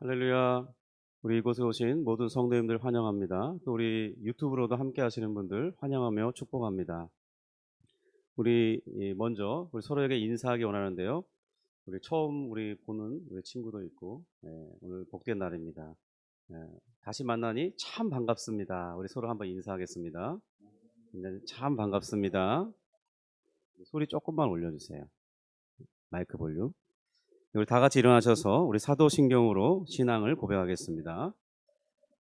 할렐루야. 우리 이곳에 오신 모든 성도님들 환영합니다. 또 우리 유튜브로도 함께 하시는 분들 환영하며 축복합니다. 우리 먼저 우리 서로에게 인사하기 원하는데요. 우리 처음 보는 우리 친구도 있고, 오늘 복된 날입니다. 다시 만나니 참 반갑습니다. 우리 서로 한번 인사하겠습니다. 참 반갑습니다. 소리 조금만 올려주세요. 마이크 볼륨. 우리 다 같이 일어나셔서 우리 사도신경으로 신앙을 고백하겠습니다.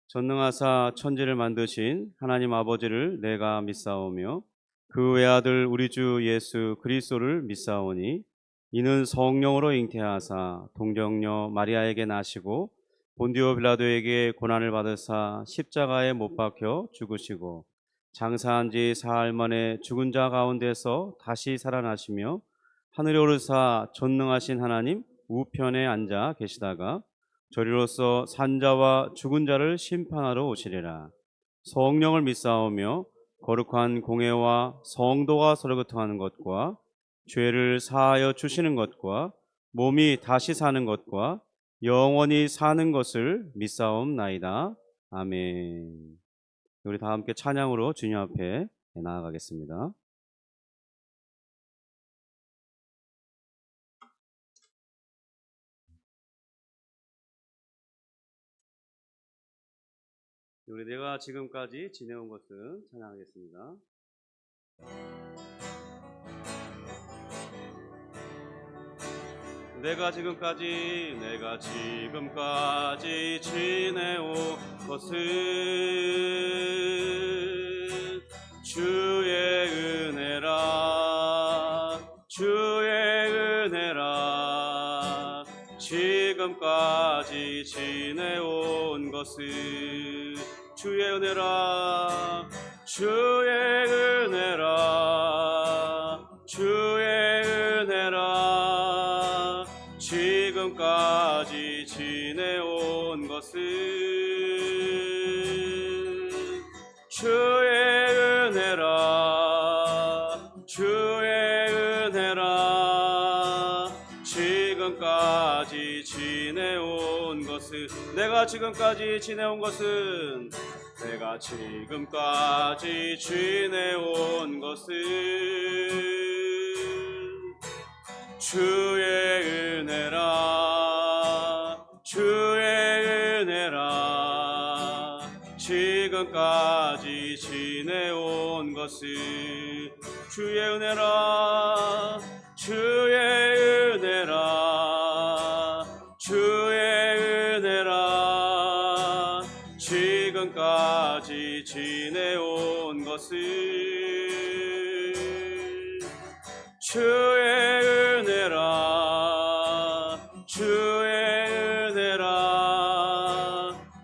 전능하사 천지를 만드신 하나님 아버지를 내가 믿사오며 그 외아들 우리 주 예수 그리스도를 믿사오니 이는 성령으로 잉태하사 동정녀 마리아에게 나시고 본디오 빌라도에게 고난을 받으사 십자가에 못 박혀 죽으시고 장사한 지 사흘 만에 죽은 자 가운데서 다시 살아나시며 하늘에 오르사 전능하신 하나님 우편에 앉아 계시다가 저리로서 산자와 죽은 자를 심판하러 오시리라. 성령을 믿사오며 거룩한 공회와 성도가 서로 교통하는 것과 죄를 사하여 주시는 것과 몸이 다시 사는 것과 영원히 사는 것을 믿사옵나이다. 아멘. 우리 다 함께 찬양으로 주님 앞에 나아가겠습니다. 우리 내가 지금까지 지내온 것은 찬양하겠습니다. 내가 지금까지 지내온 것은 주의 은혜라 지금까지 지내온 것은 주의 은혜라 지금까지 지내온 것은 주의 은혜라 지금까지 지내온 것은 내가 지금까지 지내온 것은 주의 은혜라 지금까지 지내온 것은 주의 은혜라 지금까지 지내온 것은 주의 은혜라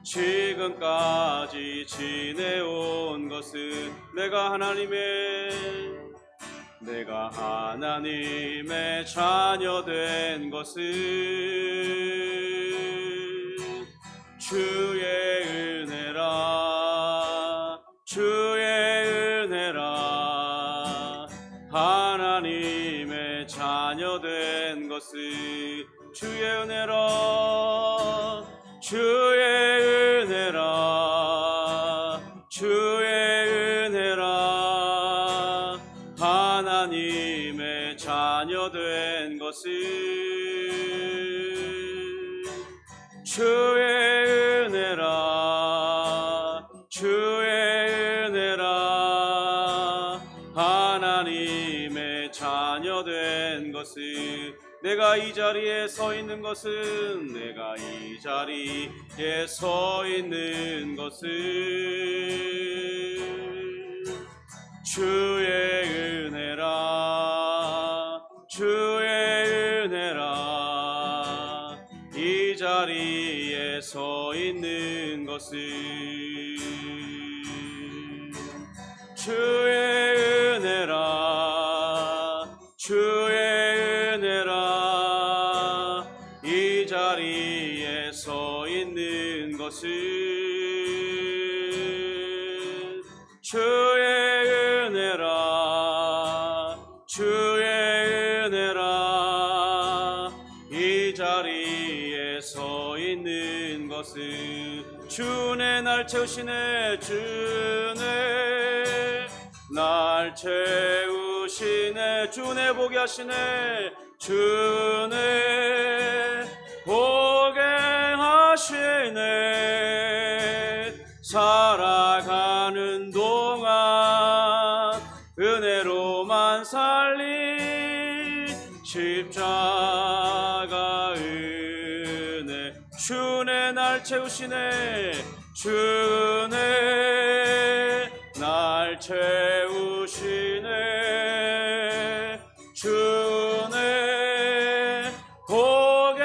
지금까지 지내온 것은 내가 하나님의 자녀 된 것은 주의 은혜라 하나님의 자녀 된 것은 주의 은혜라 하나님의 자녀 된 것은 주의 은혜라 하나님의 자녀 된 것은 내가 이 자리에 서 있는 것은 주의 은혜라 이 자리에 서 있는 것은 주의 은혜라 이 자리에 서 있는 것은 주의 은혜라 이 자리에 서 있는 있는 것은 주네 날 채우시네. 주네 날 채우시네. 주네 보게 하시네. 주네 보게 하시네. 살아가는 동안 은혜로만 살리 십자가 은혜. 주네 날 채우시네. 주네 날 채우시네. 주네 보게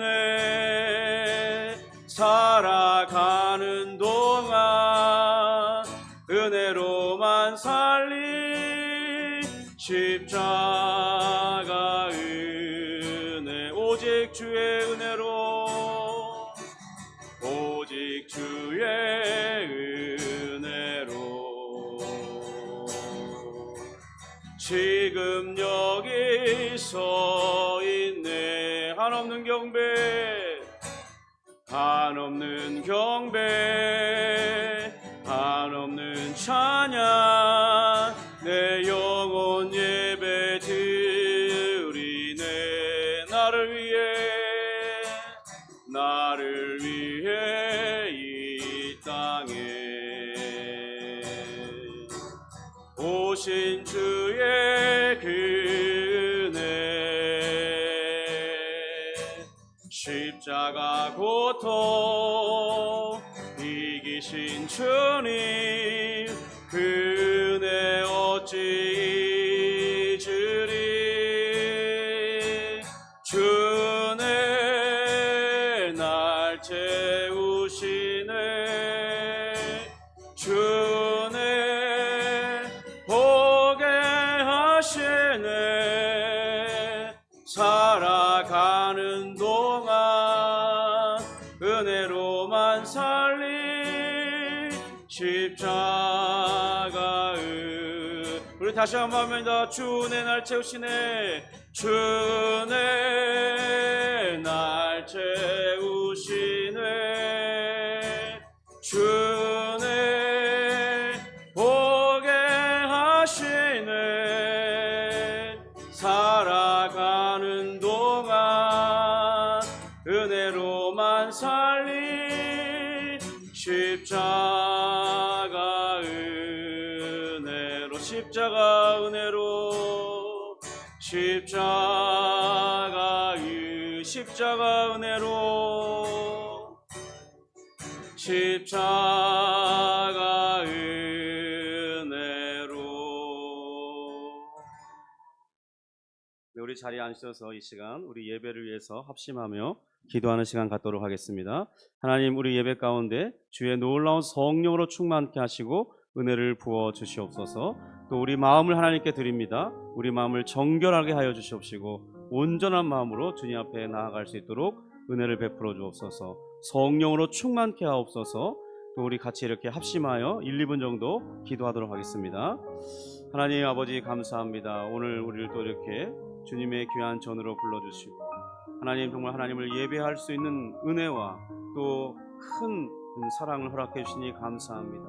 하시네. 살아가는 동안 은혜로만 살리 십자가 은혜. 오직 주의 은혜로, 오직 주의 은혜로 지금 여기 서 있네. 한없는 경배, 한없는 경배, 한없는 찬양. 내 영혼 예배 드리네. 나를 위해 이 땅에 오신 주의 은혜. 십자가 고통 이기신 주님 그 은혜 어찌 잊으리. 주네 날 채우시네. 주네 보게 하시네. 살아가는 동안 은혜로만 살리 십자가 우리 다시 한번 합니다. 주네 날 채우시네. 주네 날 채우시네. 주네 보게 하시네. 살아가는 동안 은혜로만 살리 십자가 은혜로. 십자가 은혜로. 십자가 은혜로. 십자가 은혜로. 네, 우리 자리에 앉으셔서 이 시간 우리 예배를 위해서 합심하며 기도하는 시간 갖도록 하겠습니다. 하나님, 우리 예배 가운데 주의 놀라운 성령으로 충만케 하시고 은혜를 부어 주시옵소서. 또 우리 마음을 하나님께 드립니다. 우리 마음을 정결하게 하여 주시옵시고 온전한 마음으로 주님 앞에 나아갈 수 있도록 은혜를 베풀어 주옵소서. 성령으로 충만케 하옵소서. 또 우리 같이 이렇게 합심하여 1, 2분 정도 기도하도록 하겠습니다. 하나님 아버지 감사합니다. 오늘 우리를 또 이렇게 주님의 귀한 전으로 불러주시고 하나님, 정말 하나님을 예배할 수 있는 은혜와 또 큰 사랑을 허락해 주시니 감사합니다.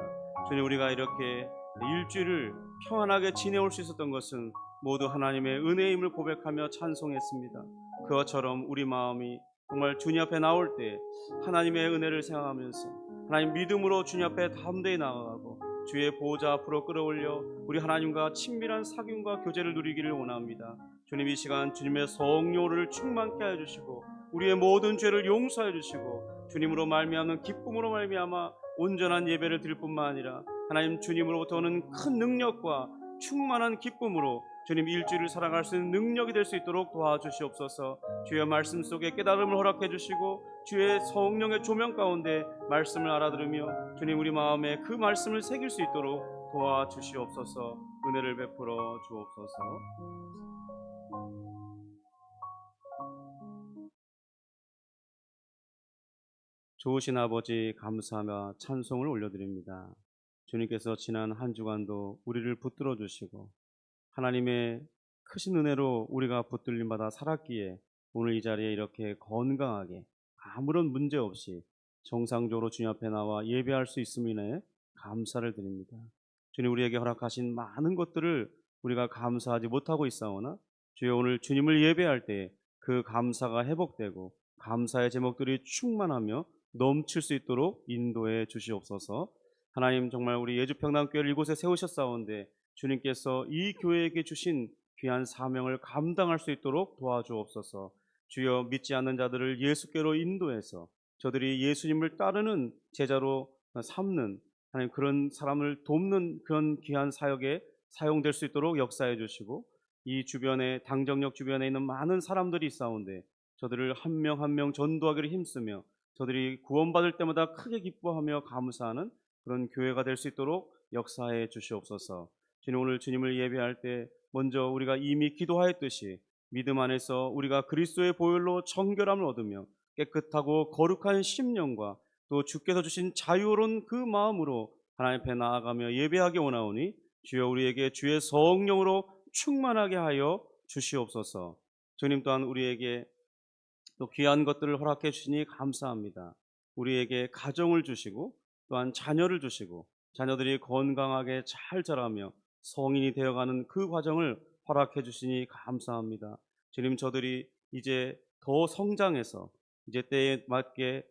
주님, 우리가 이렇게 일주일을 평안하게 지내올 수 있었던 것은 모두 하나님의 은혜임을 고백하며 찬송했습니다. 그것처럼 우리 마음이 정말 주님 앞에 나올 때 하나님의 은혜를 생각하면서 하나님 믿음으로 주님 앞에 담대히 나아가고 주의 보호자 앞으로 끌어올려 우리 하나님과 친밀한 사귐과 교제를 누리기를 원합니다. 주님, 이 시간 주님의 성령을 충만케 하여 주시고 우리의 모든 죄를 용서해 주시고 주님으로 말미암는 기쁨으로 말미암아 온전한 예배를 드릴 뿐만 아니라 하나님 주님으로부터 오는 큰 능력과 충만한 기쁨으로 주님 일주일을 살아갈 수 있는 능력이 될 수 있도록 도와주시옵소서. 주의 말씀 속에 깨달음을 허락해 주시고 주의 성령의 조명 가운데 말씀을 알아들으며 주님 우리 마음에 그 말씀을 새길 수 있도록 도와주시옵소서. 은혜를 베풀어 주옵소서. 좋으신 아버지, 감사하며 찬송을 올려드립니다. 주님께서 지난 한 주간도 우리를 붙들어 주시고 하나님의 크신 은혜로 우리가 붙들림 받아 살았기에 오늘 이 자리에 이렇게 건강하게 아무런 문제 없이 정상적으로 주님 앞에 나와 예배할 수 있음을 인해 감사를 드립니다. 주님 우리에게 허락하신 많은 것들을 우리가 감사하지 못하고 있사오나 주여 오늘 주님을 예배할 때 그 감사가 회복되고 감사의 제목들이 충만하며 넘칠 수 있도록 인도해 주시옵소서. 하나님 정말 우리 예주평강교회를 이곳에 세우셨사온데 주님께서 이 교회에게 주신 귀한 사명을 감당할 수 있도록 도와주옵소서. 주여 믿지 않는 자들을 예수께로 인도해서 저들이 예수님을 따르는 제자로 삼는 하나님 그런 사람을 돕는 그런 귀한 사역에 사용될 수 있도록 역사해 주시고 이 주변에 당정역 주변에 있는 많은 사람들이 있사온데 저들을 한 명 한 명 전도하기를 힘쓰며 저들이 구원받을 때마다 크게 기뻐하며 감사하는 그런 교회가 될 수 있도록 역사해 주시옵소서. 주님 오늘 주님을 예배할 때 먼저 우리가 이미 기도하였듯이 믿음 안에서 우리가 그리스도의 보혈로 정결함을 얻으며 깨끗하고 거룩한 심령과 또 주께서 주신 자유로운 그 마음으로 하나님 앞에 나아가며 예배하기 원하오니 주여 우리에게 주의 성령으로 충만하게 하여 주시옵소서. 주님 또한 우리에게 또 귀한 것들을 허락해 주시니 감사합니다. 우리에게 가정을 주시고 또한 자녀를 주시고 자녀들이 건강하게 잘 자라며 성인이 되어가는 그 과정을 허락해 주시니 감사합니다. 주님 저들이 이제 더 성장해서 이제 때에 맞게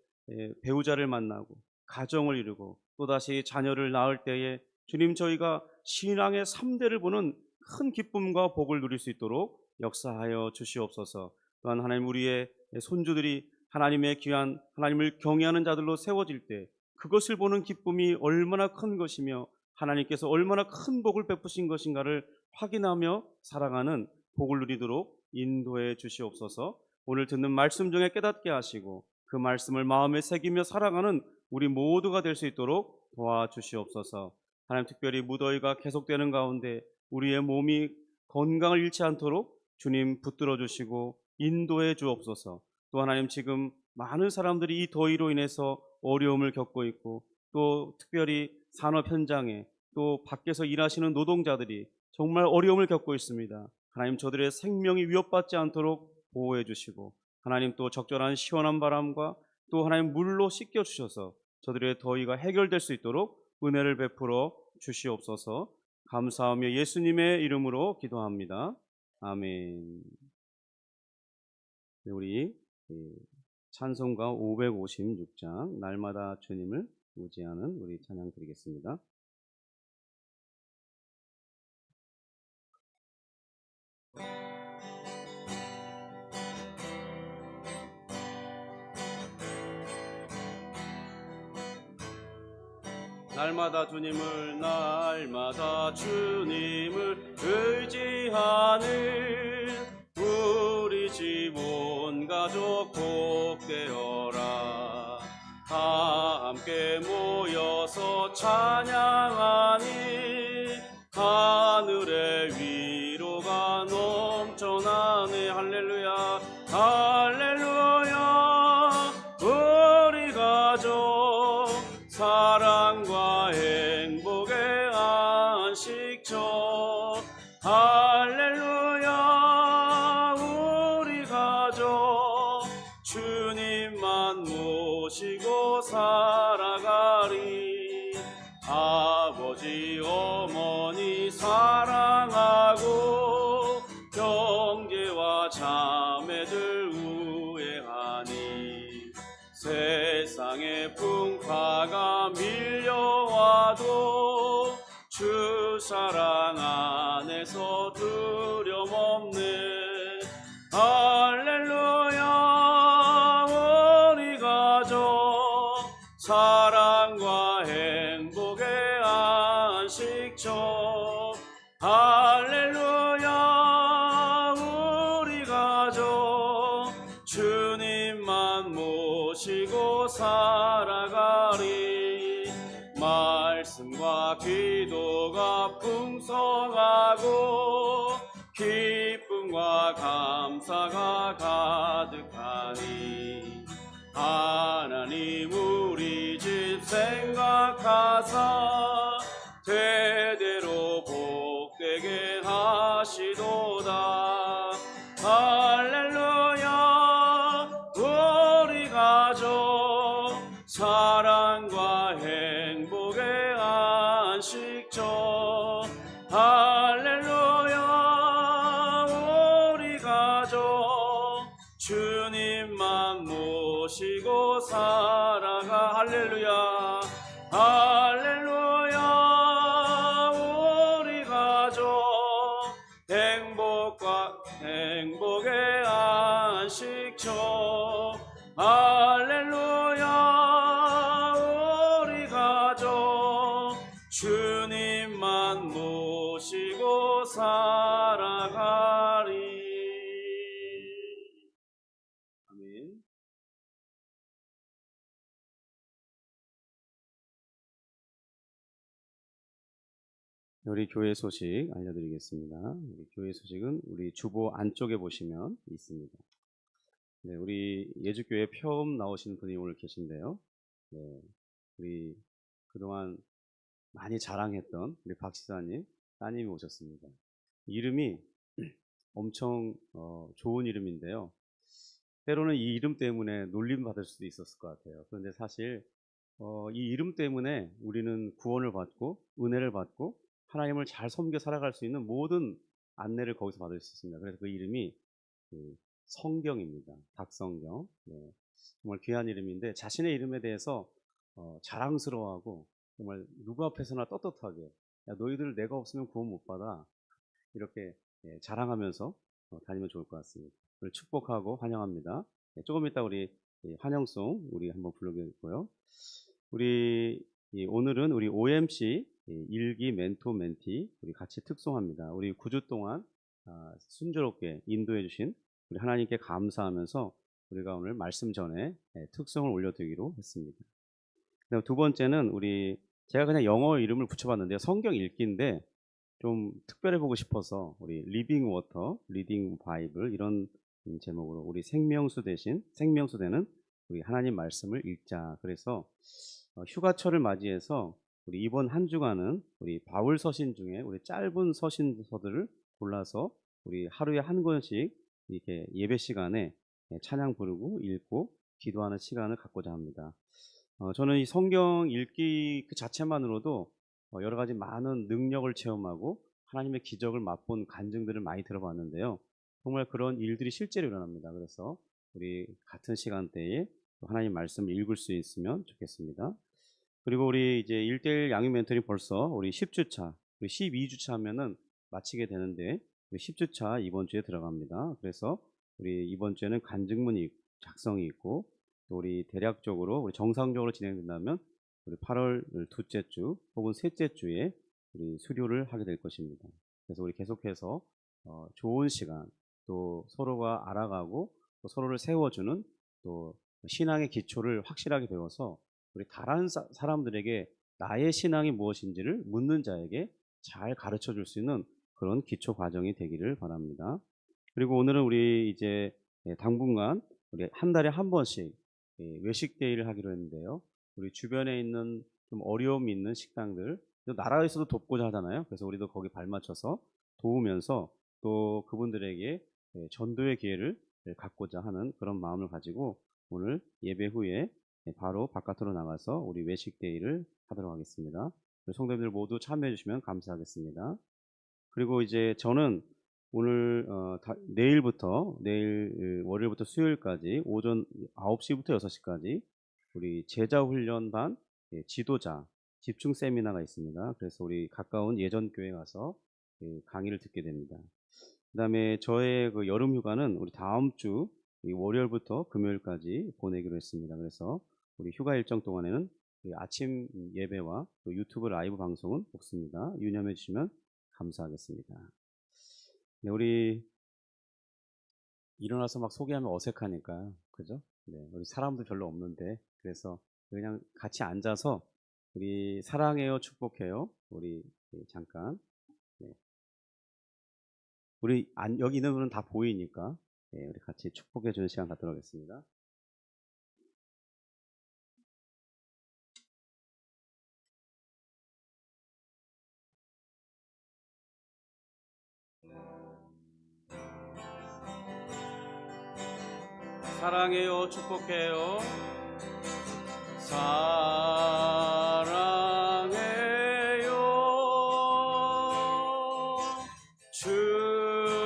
배우자를 만나고 가정을 이루고 또다시 자녀를 낳을 때에 주님 저희가 신앙의 3대를 보는 큰 기쁨과 복을 누릴 수 있도록 역사하여 주시옵소서. 또한 하나님 우리의 손주들이 하나님의 귀한 하나님을 경외하는 자들로 세워질 때 그것을 보는 기쁨이 얼마나 큰 것이며 하나님께서 얼마나 큰 복을 베푸신 것인가를 확인하며 살아가는 복을 누리도록 인도해 주시옵소서. 오늘 듣는 말씀 중에 깨닫게 하시고 그 말씀을 마음에 새기며 살아가는 우리 모두가 될 수 있도록 도와주시옵소서. 하나님 특별히 무더위가 계속되는 가운데 우리의 몸이 건강을 잃지 않도록 주님 붙들어 주시고 인도해 주옵소서. 또 하나님 지금 많은 사람들이 이 더위로 인해서 어려움을 겪고 있고 또 특별히 산업 현장에 또 밖에서 일하시는 노동자들이 정말 어려움을 겪고 있습니다. 하나님 저들의 생명이 위협받지 않도록 보호해 주시고 하나님 또 적절한 시원한 바람과 또 하나님 물로 씻겨 주셔서 저들의 더위가 해결될 수 있도록 은혜를 베풀어 주시옵소서. 감사하며 예수님의 이름으로 기도합니다. 아멘. 우리 찬송가 556장 날마다 주님을 의지하는 우리 찬양 드리겠습니다. 날마다 주님을 의지하는 우리 집 온 가족 복되어라. 함께 모여서 찬양하니 하늘의 위로가 넘쳐나네. 할렐루야 할렐루야. 우리 가족 사랑과 행복의 안식처. 할렐루야. 우리 가족 주님만 모시고 살아가리. 아버지 어머니 사랑하고 형제와 자매들 우애하니 세상의 풍파가 밀려와도 주 사랑 안에서 두려움 없네. 할렐루야. 우리 가족 사랑과 행복의 안식처. 할렐루야. 우리 가족 주님만 모시고 살아가리. 말씀과 기도가 풍성하고 기쁨과 감사가 가득하니 하나님 우리 집 생각하사 대대로 복되게 하시도다. 할렐루야. 우리 가족 가져 주님만 모시고 살아가. 할렐루야 할렐루야. 우리 가족 행복의 안식처. 할렐루야. 우리 가족 주님만 모시고 살아가리. 아멘. 우리 교회 소식 알려드리겠습니다. 우리 교회 소식은 우리 주보 안쪽에 보시면 있습니다. 네, 우리 예주교회 처음 나오시는 분이 오늘 계신데요. 네, 우리 그동안 많이 자랑했던 우리 박 지사님 따님이 오셨습니다. 이름이 엄청 좋은 이름인데요. 때로는 이 이름 때문에 놀림 받을 수도 있었을 것 같아요. 그런데 사실 이 이름 때문에 우리는 구원을 받고 은혜를 받고 하나님을 잘 섬겨 살아갈 수 있는 모든 안내를 거기서 받을 수 있습니다. 그래서 그 이름이 그 성경입니다. 박성경. 네, 정말 귀한 이름인데 자신의 이름에 대해서 자랑스러워하고 정말 누구 앞에서나 떳떳하게 야, 너희들 내가 없으면 구원 못 받아. 이렇게 자랑하면서 다니면 좋을 것 같습니다. 오늘 축복하고 환영합니다. 조금 이따 우리 환영송 우리 한번 불러보고요. 오늘은 우리 OMC 일기 멘토 멘티 우리 같이 특송합니다. 우리 9주 동안 순조롭게 인도해 주신 우리 하나님께 감사하면서 우리가 오늘 말씀 전에 특송을 올려드리기로 했습니다. 두 번째는 제가 그냥 영어 이름을 붙여봤는데요. 성경 읽기인데 좀 특별해 보고 싶어서 우리 리빙 워터, 리딩 바이블 이런 제목으로 우리 생명수 생명수되는 우리 하나님 말씀을 읽자. 그래서 휴가철을 맞이해서 우리 이번 한 주간은 우리 바울 서신 중에 우리 짧은 서신서들을 골라서 우리 하루에 한 권씩 이렇게 예배 시간에 찬양 부르고 읽고 기도하는 시간을 갖고자 합니다. 저는 이 성경 읽기 그 자체만으로도 여러 가지 많은 능력을 체험하고 하나님의 기적을 맛본 간증들을 많이 들어봤는데요. 정말 그런 일들이 실제로 일어납니다. 그래서 우리 같은 시간대에 하나님 말씀을 읽을 수 있으면 좋겠습니다. 그리고 우리 이제 1대1 양육 멘토링 벌써 우리 10주차, 우리 12주차 하면은 마치게 되는데 우리 10주차 이번 주에 들어갑니다. 그래서 우리 이번 주에는 간증문이 작성이 있고 또 우리 대략적으로 우리 정상적으로 진행된다면 우리 8월 둘째 주 혹은 셋째 주에 우리 수료를 하게 될 것입니다. 그래서 우리 계속해서 좋은 시간 또 서로가 알아가고 또 서로를 세워주는 또 신앙의 기초를 확실하게 배워서 우리 다른 사람들에게 나의 신앙이 무엇인지를 묻는 자에게 잘 가르쳐 줄 수 있는 그런 기초 과정이 되기를 바랍니다. 그리고 오늘은 우리 이제 당분간 우리 한 달에 한 번씩 외식 데이를 하기로 했는데요. 우리 주변에 있는 좀 어려움이 있는 식당들, 나라에서도 돕고자 하잖아요. 그래서 우리도 거기 발맞춰서 도우면서 또 그분들에게 전도의 기회를 갖고자 하는 그런 마음을 가지고 오늘 예배 후에 바로 바깥으로 나가서 우리 외식 데이를 하도록 하겠습니다. 성도님들 모두 참여해 주시면 감사하겠습니다. 그리고 이제 저는 오늘 내일부터 내일 월요일부터 수요일까지 오전 9시부터 6시까지 우리 제자훈련반 지도자 집중 세미나가 있습니다. 그래서 우리 가까운 예전교회 가서 강의를 듣게 됩니다. 그 다음에 저의 그 여름 휴가는 우리 다음 주 월요일부터 금요일까지 보내기로 했습니다. 그래서 우리 휴가 일정 동안에는 아침 예배와 또 유튜브 라이브 방송은 없습니다. 유념해 주시면 감사하겠습니다. 네, 우리 일어나서 막 소개하면 어색하니까 그죠? 네, 우리 사람도 별로 없는데 그래서 그냥 같이 앉아서 우리 사랑해요, 축복해요. 우리 잠깐 우리 여기 있는 분은 다 보이니까 우리 같이 축복해 주는 시간 갖도록 하겠습니다. 사랑해요, 축복해요. 사랑해요,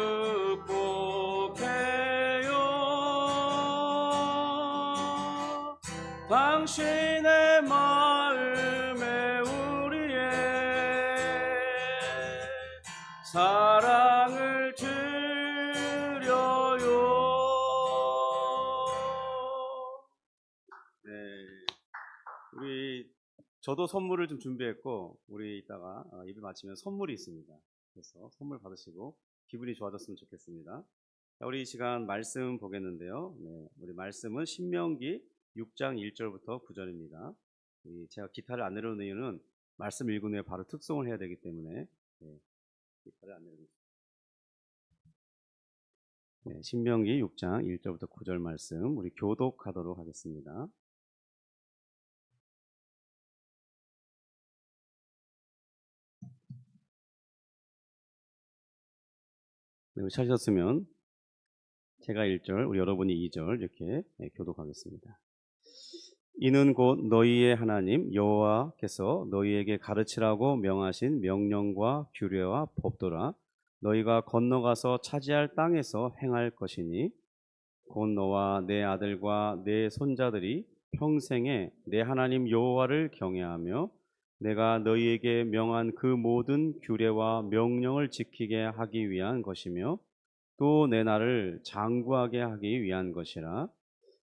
축복해요. 당신의 마음에 우리의 사랑을 드려요. 네, 저도 선물을 좀 준비했고, 우리 이따가 예배 마치면 선물이 있습니다. 그래서 선물 받으시고 기분이 좋아졌으면 좋겠습니다. 자, 우리 이 시간 말씀 보겠는데요. 네, 우리 말씀은 신명기 6장 1절부터 9절입니다. 제가 기타를 안 내려놓은 이유는 말씀 읽은 후에 바로 특송을 해야 되기 때문에 기타를 안 내려놓습니다. 네, 신명기 6장 1절부터 9절 말씀 우리 교독하도록 하겠습니다. 네, 찾으셨으면 제가 1절, 우리 여러분이 2절 이렇게 교독하겠습니다. 이는 곧 너희의 하나님 여호와께서 너희에게 가르치라고 명하신 명령과 규례와 법도라. 너희가 건너가서 차지할 땅에서 행할 것이니 곧 너와 내 아들과 내 손자들이 평생에 내 하나님 여호와를 경외하며 내가 너희에게 명한 그 모든 규례와 명령을 지키게 하기 위한 것이며 또 내 나를 장구하게 하기 위한 것이라.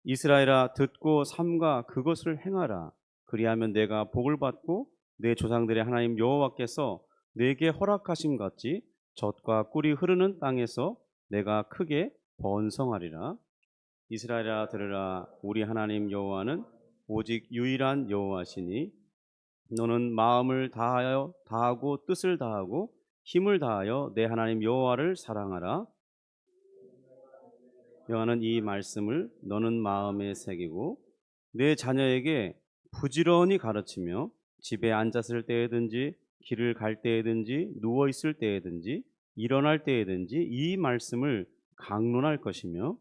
이스라엘아 듣고 삼가 그것을 행하라. 그리하면 내가 복을 받고 내 조상들의 하나님 여호와께서 내게 허락하신 같이 젖과 꿀이 흐르는 땅에서 내가 크게 번성하리라. 이스라엘아 들으라. 우리 하나님 여호와는 오직 유일한 여호와시니 너는 마음을 다하고 뜻을 다하고 힘을 다하여 내 하나님 여호와를 사랑하라. 여호와는 이 말씀을 너는 마음에 새기고 내 자녀에게 부지런히 가르치며 집에 앉았을 때에든지 길을 갈 때에든지 누워 있을 때에든지 일어날 때에든지 이 말씀을 강론할 것이며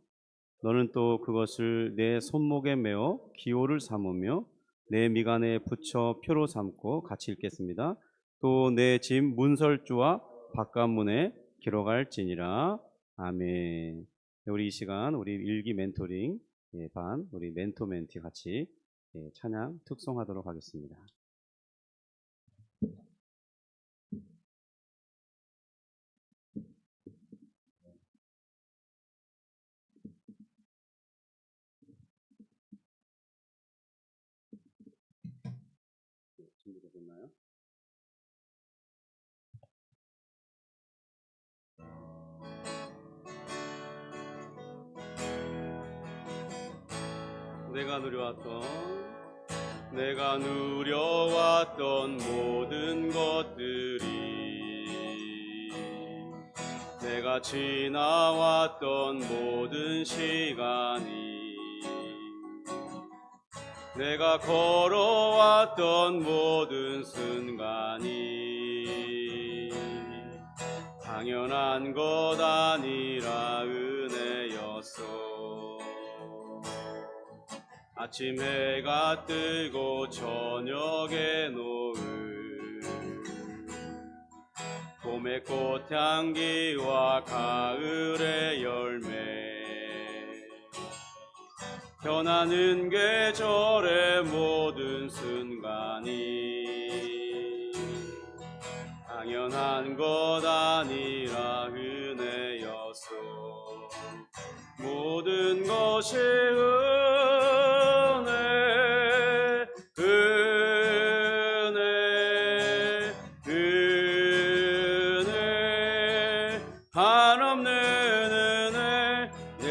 너는 또 그것을 내 손목에 메어 기호를 삼으며 내 미간에 붙여 표로 삼고 같이 읽겠습니다. 또 내 집 문설주와 바깥문에 기록할지니라. 아멘. 우리 이 시간 우리 일기 멘토링 반 우리 멘토 멘티 같이 찬양 특송하도록 하겠습니다. 준비되셨나요? 내가 누려왔던 모든 것들이 내가 지나왔던 모든 시간이 내가 걸어왔던 모든 순간이 당연한 것 아니라 은혜였어. 아침 해가 뜨고 저녁에 노을 봄의 꽃향기와 가을의 열매 변하는 계절의 모든 순간이 당연한 것 아니라 은혜였어. 모든 것이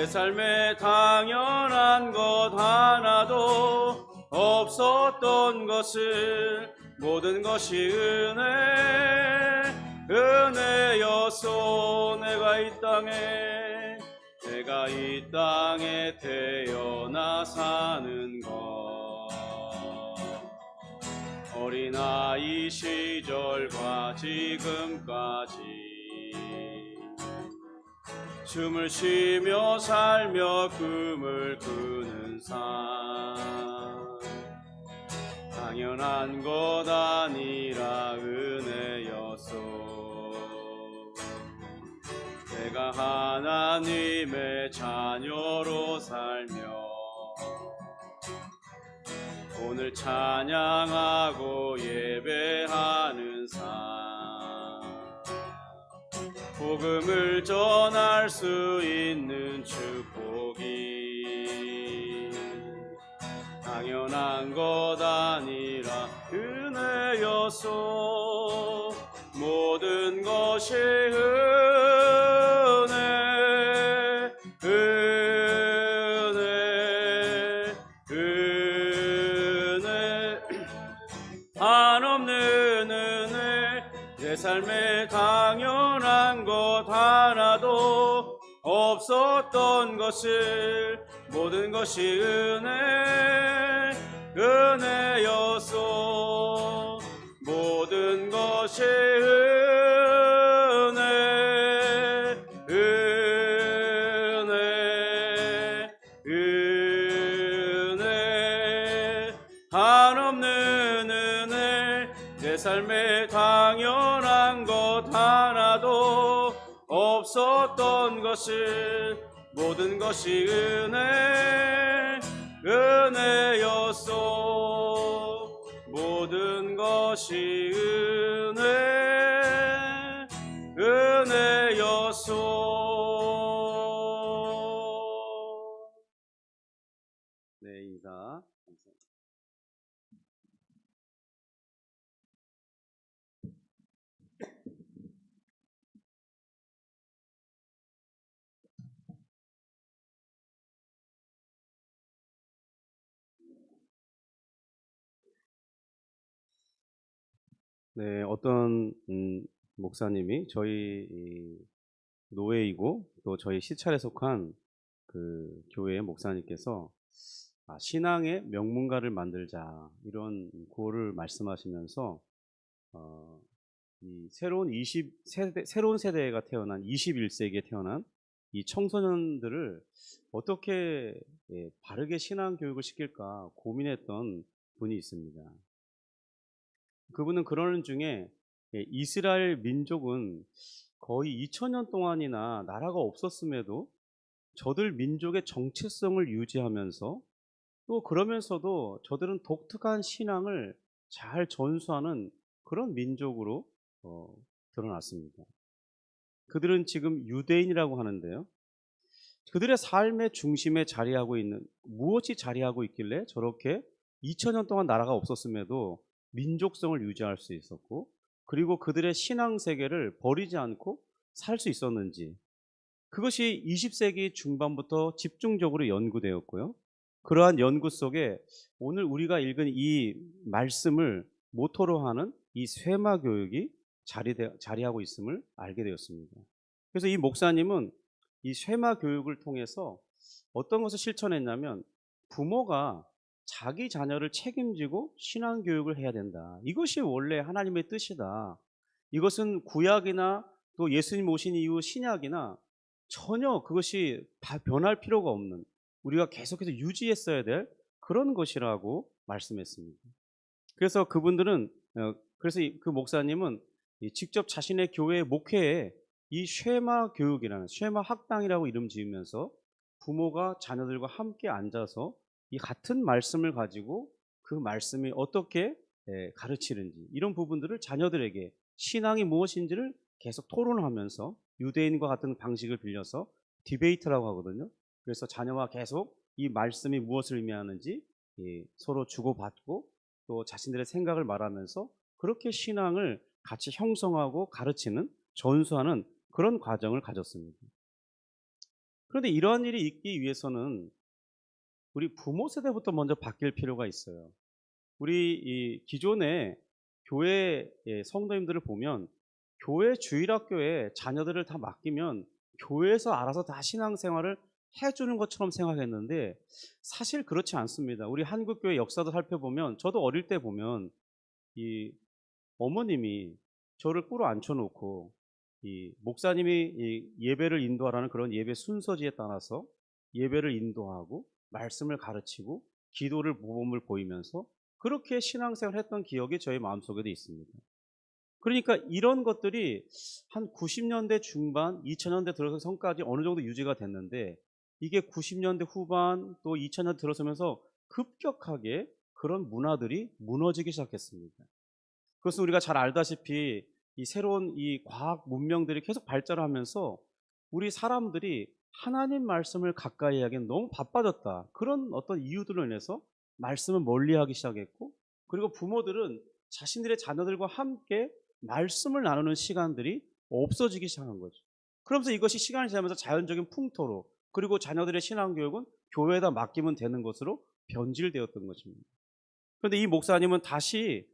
삶에 당연한 것 하나도 없었던 것을 모든 것이 은혜였소. 내가 이 땅에 태어나 사는 것 어린아이 시절과 지금까지 춤을 쉬며 살며 꿈을 꾸는 삶 당연한 것 아니라 은혜였소. 내가 하나님의 자녀로 살며 오늘 찬양하고 예배하는 삶, 복음을 전할 수 있는 축복이 당연한 것 아니라 은혜여서 모든 것이 한없는 은혜, 내 삶에 당연한 것 하나도 없었던 것을 모든 것이 은혜여서 모든 것이 은혜 한없는 은혜, 내 삶에 당연한 것 하나도 없었던 것을 모든 것이 은혜여서 모든 것이 은혜여서. 네, 인사 감사합니다. 네, 어떤 목사님이 저희 노회이고 또 저희 시찰에 속한 그 교회의 목사님께서 신앙의 명문가를 만들자 이런 구호를 말씀하시면서 이 새로운 세대가 태어난 21세기에 태어난 이 청소년들을 어떻게 바르게 신앙 교육을 시킬까 고민했던 분이 있습니다. 그분은 그러는 중에 이스라엘 민족은 거의 2000년 동안이나 나라가 없었음에도 저들 민족의 정체성을 유지하면서 또 그러면서도 저들은 독특한 신앙을 잘 전수하는 그런 민족으로 드러났습니다. 그들은 지금 유대인이라고 하는데요. 그들의 삶의 중심에 자리하고 있는 무엇이 자리하고 있길래 저렇게 2000년 동안 나라가 없었음에도 민족성을 유지할 수 있었고 그리고 그들의 신앙 세계를 버리지 않고 살 수 있었는지 그것이 20세기 중반부터 집중적으로 연구되었고요. 그러한 연구 속에 오늘 우리가 읽은 이 말씀을 모토로 하는 이 쇠마 교육이 자리하고 있음을 알게 되었습니다. 그래서 이 목사님은 이 쇠마 교육을 통해서 어떤 것을 실천했냐면 부모가 자기 자녀를 책임지고 신앙 교육을 해야 된다. 이것이 원래 하나님의 뜻이다. 이것은 구약이나 또 예수님 오신 이후 신약이나 전혀 그것이 변할 필요가 없는 우리가 계속해서 유지했어야 될 그런 것이라고 말씀했습니다. 그래서 그분들은 그래서 그 목사님은 직접 자신의 교회 목회에 이 쉐마 교육이라는 쉐마 학당이라고 이름 지으면서 부모가 자녀들과 함께 앉아서 이 같은 말씀을 가지고 그 말씀이 어떻게 가르치는지 이런 부분들을 자녀들에게 신앙이 무엇인지를 계속 토론하면서 유대인과 같은 방식을 빌려서 디베이트라고 하거든요. 그래서 자녀와 계속 이 말씀이 무엇을 의미하는지 서로 주고받고 또 자신들의 생각을 말하면서 그렇게 신앙을 같이 형성하고 가르치는 전수하는 그런 과정을 가졌습니다. 그런데 이러한 일이 있기 위해서는 우리 부모 세대부터 먼저 바뀔 필요가 있어요. 우리 이 기존의 교회 성도님들을 보면 교회 주일학교에 자녀들을 다 맡기면 교회에서 알아서 다 신앙생활을 해주는 것처럼 생각했는데 사실 그렇지 않습니다. 우리 한국교회 역사도 살펴보면 저도 어릴 때 보면 이 어머님이 저를 꿇어 앉혀놓고 이 목사님이 이 예배를 인도하라는 그런 예배 순서지에 따라서 예배를 인도하고 말씀을 가르치고 기도를 모범을 보이면서 그렇게 신앙생활을 했던 기억이 저희 마음속에도 있습니다. 그러니까 이런 것들이 한 90년대 중반, 2000년대 들어서까지 어느 정도 유지가 됐는데 이게 90년대 후반 또 2000년대 들어서면서 급격하게 그런 문화들이 무너지기 시작했습니다. 그것은 우리가 잘 알다시피 이 새로운 이 과학 문명들이 계속 발달을 하면서 우리 사람들이 하나님 말씀을 가까이 하기엔 너무 바빠졌다. 그런 어떤 이유들로 인해서 말씀을 멀리하기 시작했고, 그리고 부모들은 자신들의 자녀들과 함께 말씀을 나누는 시간들이 없어지기 시작한 거죠. 그러면서 이것이 시간이 지나면서 자연적인 풍토로, 그리고 자녀들의 신앙교육은 교회에다 맡기면 되는 것으로 변질되었던 것입니다. 그런데 이 목사님은 다시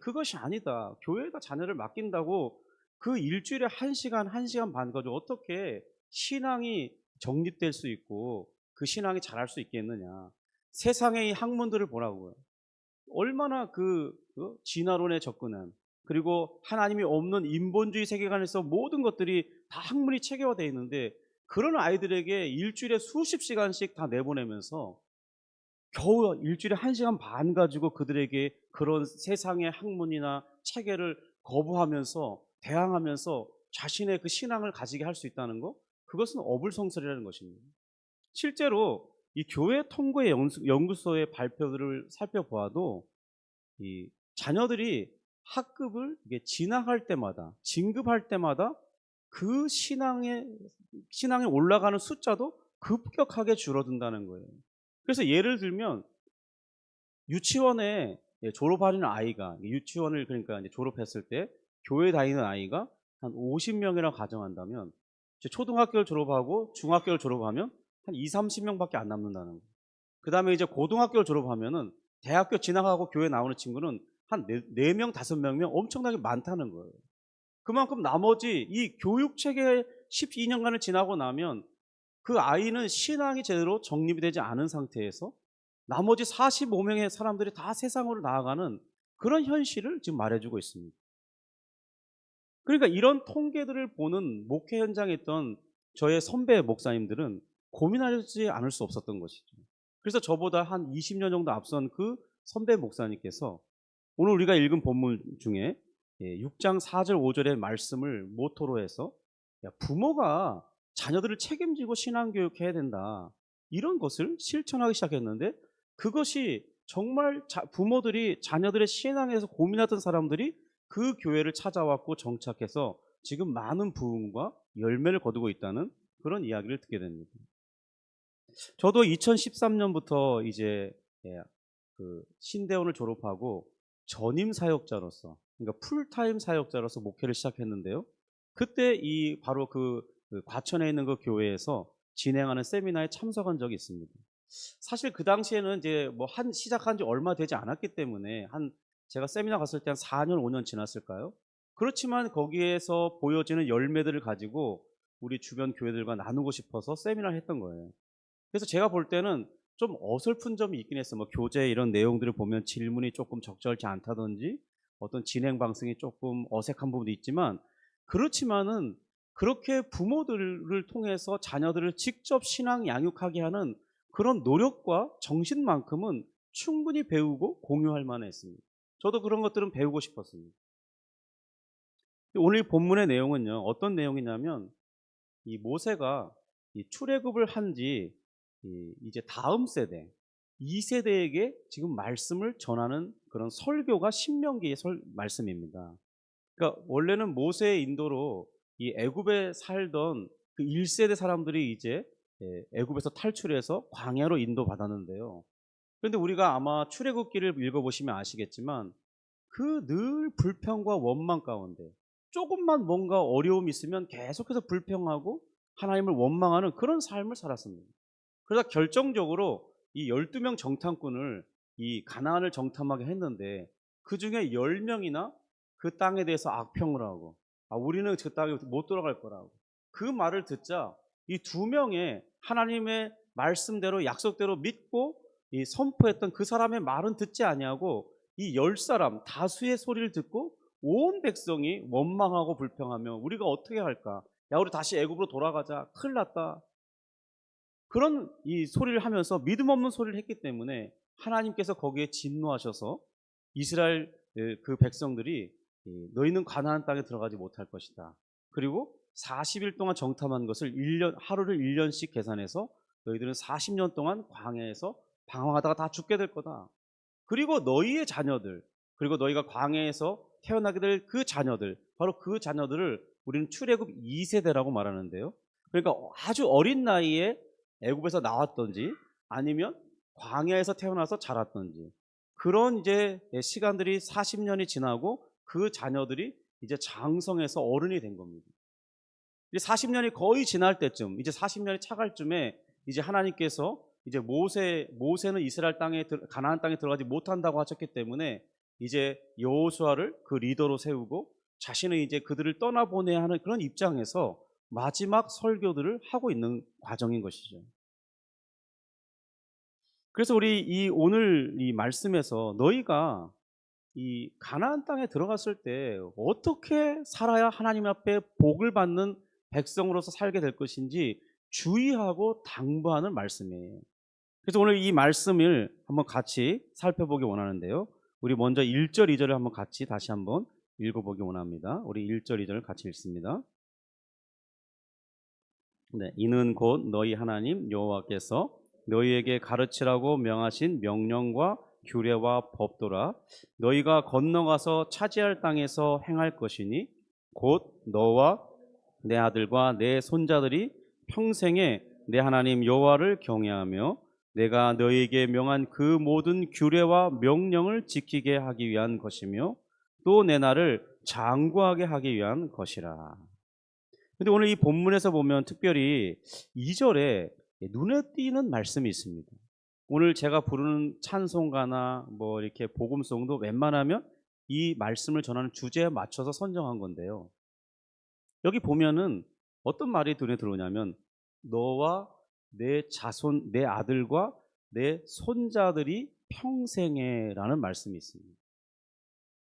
그것이 아니다. 교회에다 자녀를 맡긴다고 그 일주일에 1시간, 1시간 반 가지고 어떻게 신앙이 정립될 수 있고 그 신앙이 자랄 수 있겠느냐. 세상의 이 학문들을 보라고요. 얼마나 진화론에 접근한, 그리고 하나님이 없는 인본주의 세계관에서 모든 것들이 다 학문이 체계화되어 있는데, 그런 아이들에게 일주일에 수십 시간씩 다 내보내면서 겨우 일주일에 1시간 반 가지고 그들에게 그런 세상의 학문이나 체계를 거부하면서 대항하면서 자신의 그 신앙을 가지게 할 수 있다는 거, 그것은 어불성설이라는 것입니다. 실제로 이 교회 통계 연구소의 발표들을 살펴보아도 이 자녀들이 학급을 이게 진학할 때마다, 진급할 때마다 그 신앙에 올라가는 숫자도 급격하게 줄어든다는 거예요. 그래서 예를 들면 유치원에 졸업하는 아이가, 유치원을 그러니까 이제 졸업했을 때 교회 다니는 아이가 한 50명이라고 가정한다면, 이제 초등학교를 졸업하고 중학교를 졸업하면 한 2-30명밖에 안 남는다는 거예요. 그다음에 이제 고등학교를 졸업하면은 대학교 진학하고 교회 나오는 친구는 한 4명, 5명이면 엄청나게 많다는 거예요. 그만큼 나머지 이 교육 체계 12년간을 지나고 나면 그 아이는 신앙이 제대로 정립이 되지 않은 상태에서 나머지 45명의 사람들이 다 세상으로 나아가는 그런 현실을 지금 말해주고 있습니다. 그러니까 이런 통계들을 보는 목회 현장에 있던 저의 선배 목사님들은 고민하지 않을 수 없었던 것이죠. 그래서 저보다 한 20년 정도 앞선 그 선배 목사님께서 오늘 우리가 읽은 본문 중에 6장 4절 5절의 말씀을 모토로 해서, 야, 부모가 자녀들을 책임지고 신앙교육해야 된다, 이런 것을 실천하기 시작했는데, 그것이 정말 부모들이 자녀들의 신앙에서 고민하던 사람들이 그 교회를 찾아왔고 정착해서 지금 많은 부흥과 열매를 거두고 있다는 그런 이야기를 듣게 됩니다. 저도 2013년부터 이제 그 신대원을 졸업하고 전임 사역자로서, 그러니까 풀타임 사역자로서 목회를 시작했는데요. 그때 이 바로 그 과천에 있는 그 교회에서 진행하는 세미나에 참석한 적이 있습니다. 사실 그 당시에는 이제 뭐 시작한 지 얼마 되지 않았기 때문에 제가 세미나 갔을 때 한 4년, 5년 지났을까요? 그렇지만 거기에서 보여지는 열매들을 가지고 우리 주변 교회들과 나누고 싶어서 세미나를 했던 거예요. 그래서 제가 볼 때는 좀 어설픈 점이 있긴 했어요. 뭐 교재 이런 내용들을 보면 질문이 조금 적절치 않다든지 어떤 진행 방식이 조금 어색한 부분도 있지만, 그렇지만은 그렇게 부모들을 통해서 자녀들을 직접 신앙 양육하게 하는 그런 노력과 정신만큼은 충분히 배우고 공유할 만했습니다. 저도 그런 것들은 배우고 싶었습니다. 오늘 본문의 내용은요, 어떤 내용이냐면 이 모세가 이 출애굽을 한지 이제 다음 세대, 2세대에게 지금 말씀을 전하는 그런 설교가 신명기의 말씀입니다. 그러니까 원래는 모세의 인도로 이 애굽에 살던 그 1세대 사람들이 이제 애굽에서 탈출해서 광야로 인도받았는데요. 그런데 우리가 아마 출애굽기를 읽어보시면 아시겠지만 그 늘 불평과 원망 가운데 조금만 뭔가 어려움이 있으면 계속해서 불평하고 하나님을 원망하는 그런 삶을 살았습니다. 그러다 결정적으로 이 12명 정탐꾼을 이 가나안을 정탐하게 했는데, 그중에 10명이나 그 땅에 대해서 악평을 하고, 우리는 그 땅에 못 돌아갈 거라고 그 말을 듣자 이 2명의 하나님의 말씀대로 약속대로 믿고 이 선포했던 그 사람의 말은 듣지 아니하고 이 10사람 다수의 소리를 듣고 온 백성이 원망하고 불평하며 우리가 어떻게 할까? 야, 우리 다시 애굽으로 돌아가자. 큰일 났다. 그런 이 소리를 하면서 믿음 없는 소리를 했기 때문에 하나님께서 거기에 진노하셔서 이스라엘 그 백성들이 너희는 가나안 땅에 들어가지 못할 것이다. 그리고 40일 동안 정탐한 것을 하루를 1년씩 계산해서 너희들은 40년 동안 광야에서 방황하다가 다 죽게 될 거다. 그리고 너희의 자녀들, 그리고 너희가 광야에서 태어나게 될 그 자녀들, 바로 그 자녀들을 우리는 출애굽 2세대라고 말하는데요. 그러니까 아주 어린 나이에 애굽에서 나왔던지 아니면 광야에서 태어나서 자랐던지 그런 이제 시간들이 40년이 지나고 그 자녀들이 이제 장성해서 어른이 된 겁니다. 이제 40년이 거의 지날 때쯤, 이제 40년이 차갈 쯤에 이제 하나님께서 이제 모세는 이스라엘 땅에 가나안 땅에 들어가지 못한다고 하셨기 때문에 이제 여호수아를 그 리더로 세우고 자신은 이제 그들을 떠나보내야 하는 그런 입장에서 마지막 설교들을 하고 있는 과정인 것이죠. 그래서 우리 오늘 이 말씀에서 너희가 이 가나안 땅에 들어갔을 때 어떻게 살아야 하나님 앞에 복을 받는 백성으로서 살게 될 것인지 주의하고 당부하는 말씀이에요. 그래서 오늘 이 말씀을 한번 같이 살펴보기 원하는데요. 우리 먼저 1절, 2절을 한번 같이 다시 한번 읽어보기 원합니다. 우리 1절, 2절 같이 읽습니다. 네, 이는 곧 너희 하나님 여호와께서 너희에게 가르치라고 명하신 명령과 규례와 법도라. 너희가 건너가서 차지할 땅에서 행할 것이니 곧 너와 내 아들과 내 손자들이 평생에 내 하나님 여호와를 경외하며 내가 너희에게 명한 그 모든 규례와 명령을 지키게 하기 위한 것이며 또 내 날을 장구하게 하기 위한 것이라. 근데 오늘 이 본문에서 보면 특별히 2절에 눈에 띄는 말씀이 있습니다. 오늘 제가 부르는 찬송가나 뭐 이렇게 복음송도 웬만하면 이 말씀을 전하는 주제에 맞춰서 선정한 건데요. 여기 보면은 어떤 말이 눈에 들어오냐면 너와 내 자손, 내 아들과 내 손자들이 평생에라는 말씀이 있습니다.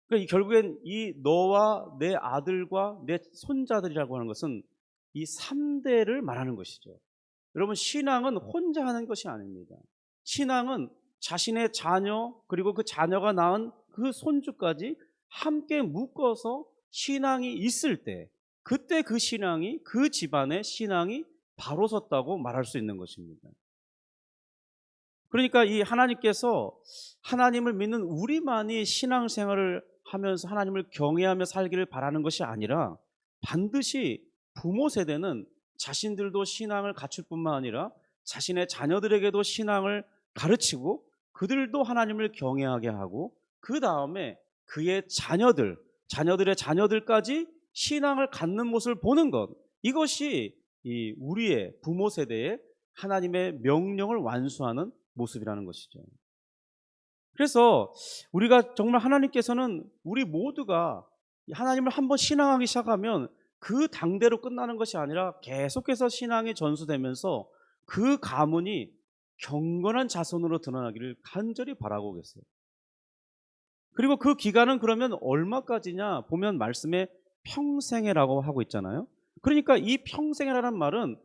그러니까 결국엔 이 너와 내 아들과 내 손자들이라고 하는 것은 이 3대를 말하는 것이죠. 여러분, 신앙은 혼자 하는 것이 아닙니다. 신앙은 자신의 자녀 그리고 그 자녀가 낳은 그 손주까지 함께 묶어서 신앙이 있을 때 그때 그 신앙이 그 집안의 신앙이 바로 섰다고 말할 수 있는 것입니다. 그러니까 이 하나님께서 하나님을 믿는 우리만이 신앙생활을 하면서 하나님을 경외하며 살기를 바라는 것이 아니라 반드시 부모 세대는 자신들도 신앙을 갖출 뿐만 아니라 자신의 자녀들에게도 신앙을 가르치고 그들도 하나님을 경외하게 하고 그 다음에 그의 자녀들의 자녀들까지 신앙을 갖는 모습을 보는 것, 이것이 우리의 부모 세대의 하나님의 명령을 완수하는 모습이라는 것이죠. 그래서 우리가 정말 하나님께서는 우리 모두가 하나님을 한번 신앙하기 시작하면 그 당대로 끝나는 것이 아니라 계속해서 신앙이 전수되면서 그 가문이 경건한 자손으로 드러나기를 간절히 바라고 계세요. 그리고 그 기간은 그러면 얼마까지냐 보면 말씀에 평생이라고 하고 있잖아요. 그러니까 이 평생이라는 말은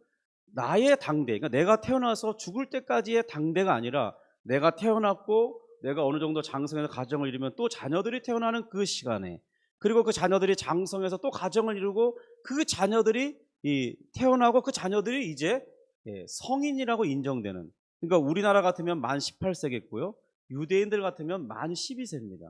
나의 당대, 그러니까 내가 태어나서 죽을 때까지의 당대가 아니라 내가 태어났고 내가 어느 정도 장성해서 가정을 이루면 또 자녀들이 태어나는 그 시간에, 그리고 그 자녀들이 장성해서 또 가정을 이루고 그 자녀들이 태어나고 그 자녀들이 이제 성인이라고 인정되는, 그러니까 우리나라 같으면 만 18세겠고요. 유대인들 같으면 만 12세입니다.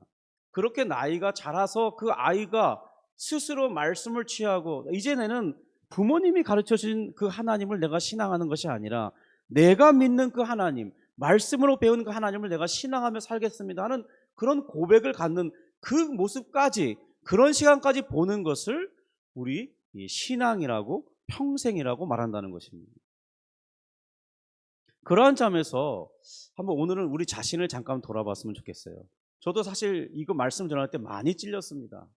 그렇게 나이가 자라서 그 아이가 스스로 말씀을 취하고 이제는 부모님이 가르쳐주신 그 하나님을 내가 신앙하는 것이 아니라 내가 믿는 그 하나님, 말씀으로 배운 그 하나님을 내가 신앙하며 살겠습니다 하는 그런 고백을 갖는 그 모습까지, 그런 시간까지 보는 것을 우리 신앙이라고, 평생이라고 말한다는 것입니다. 그러한 점에서 한번 오늘은 우리 자신을 잠깐 돌아봤으면 좋겠어요. 저도 사실 이거 말씀 전할 때 많이 찔렸습니다.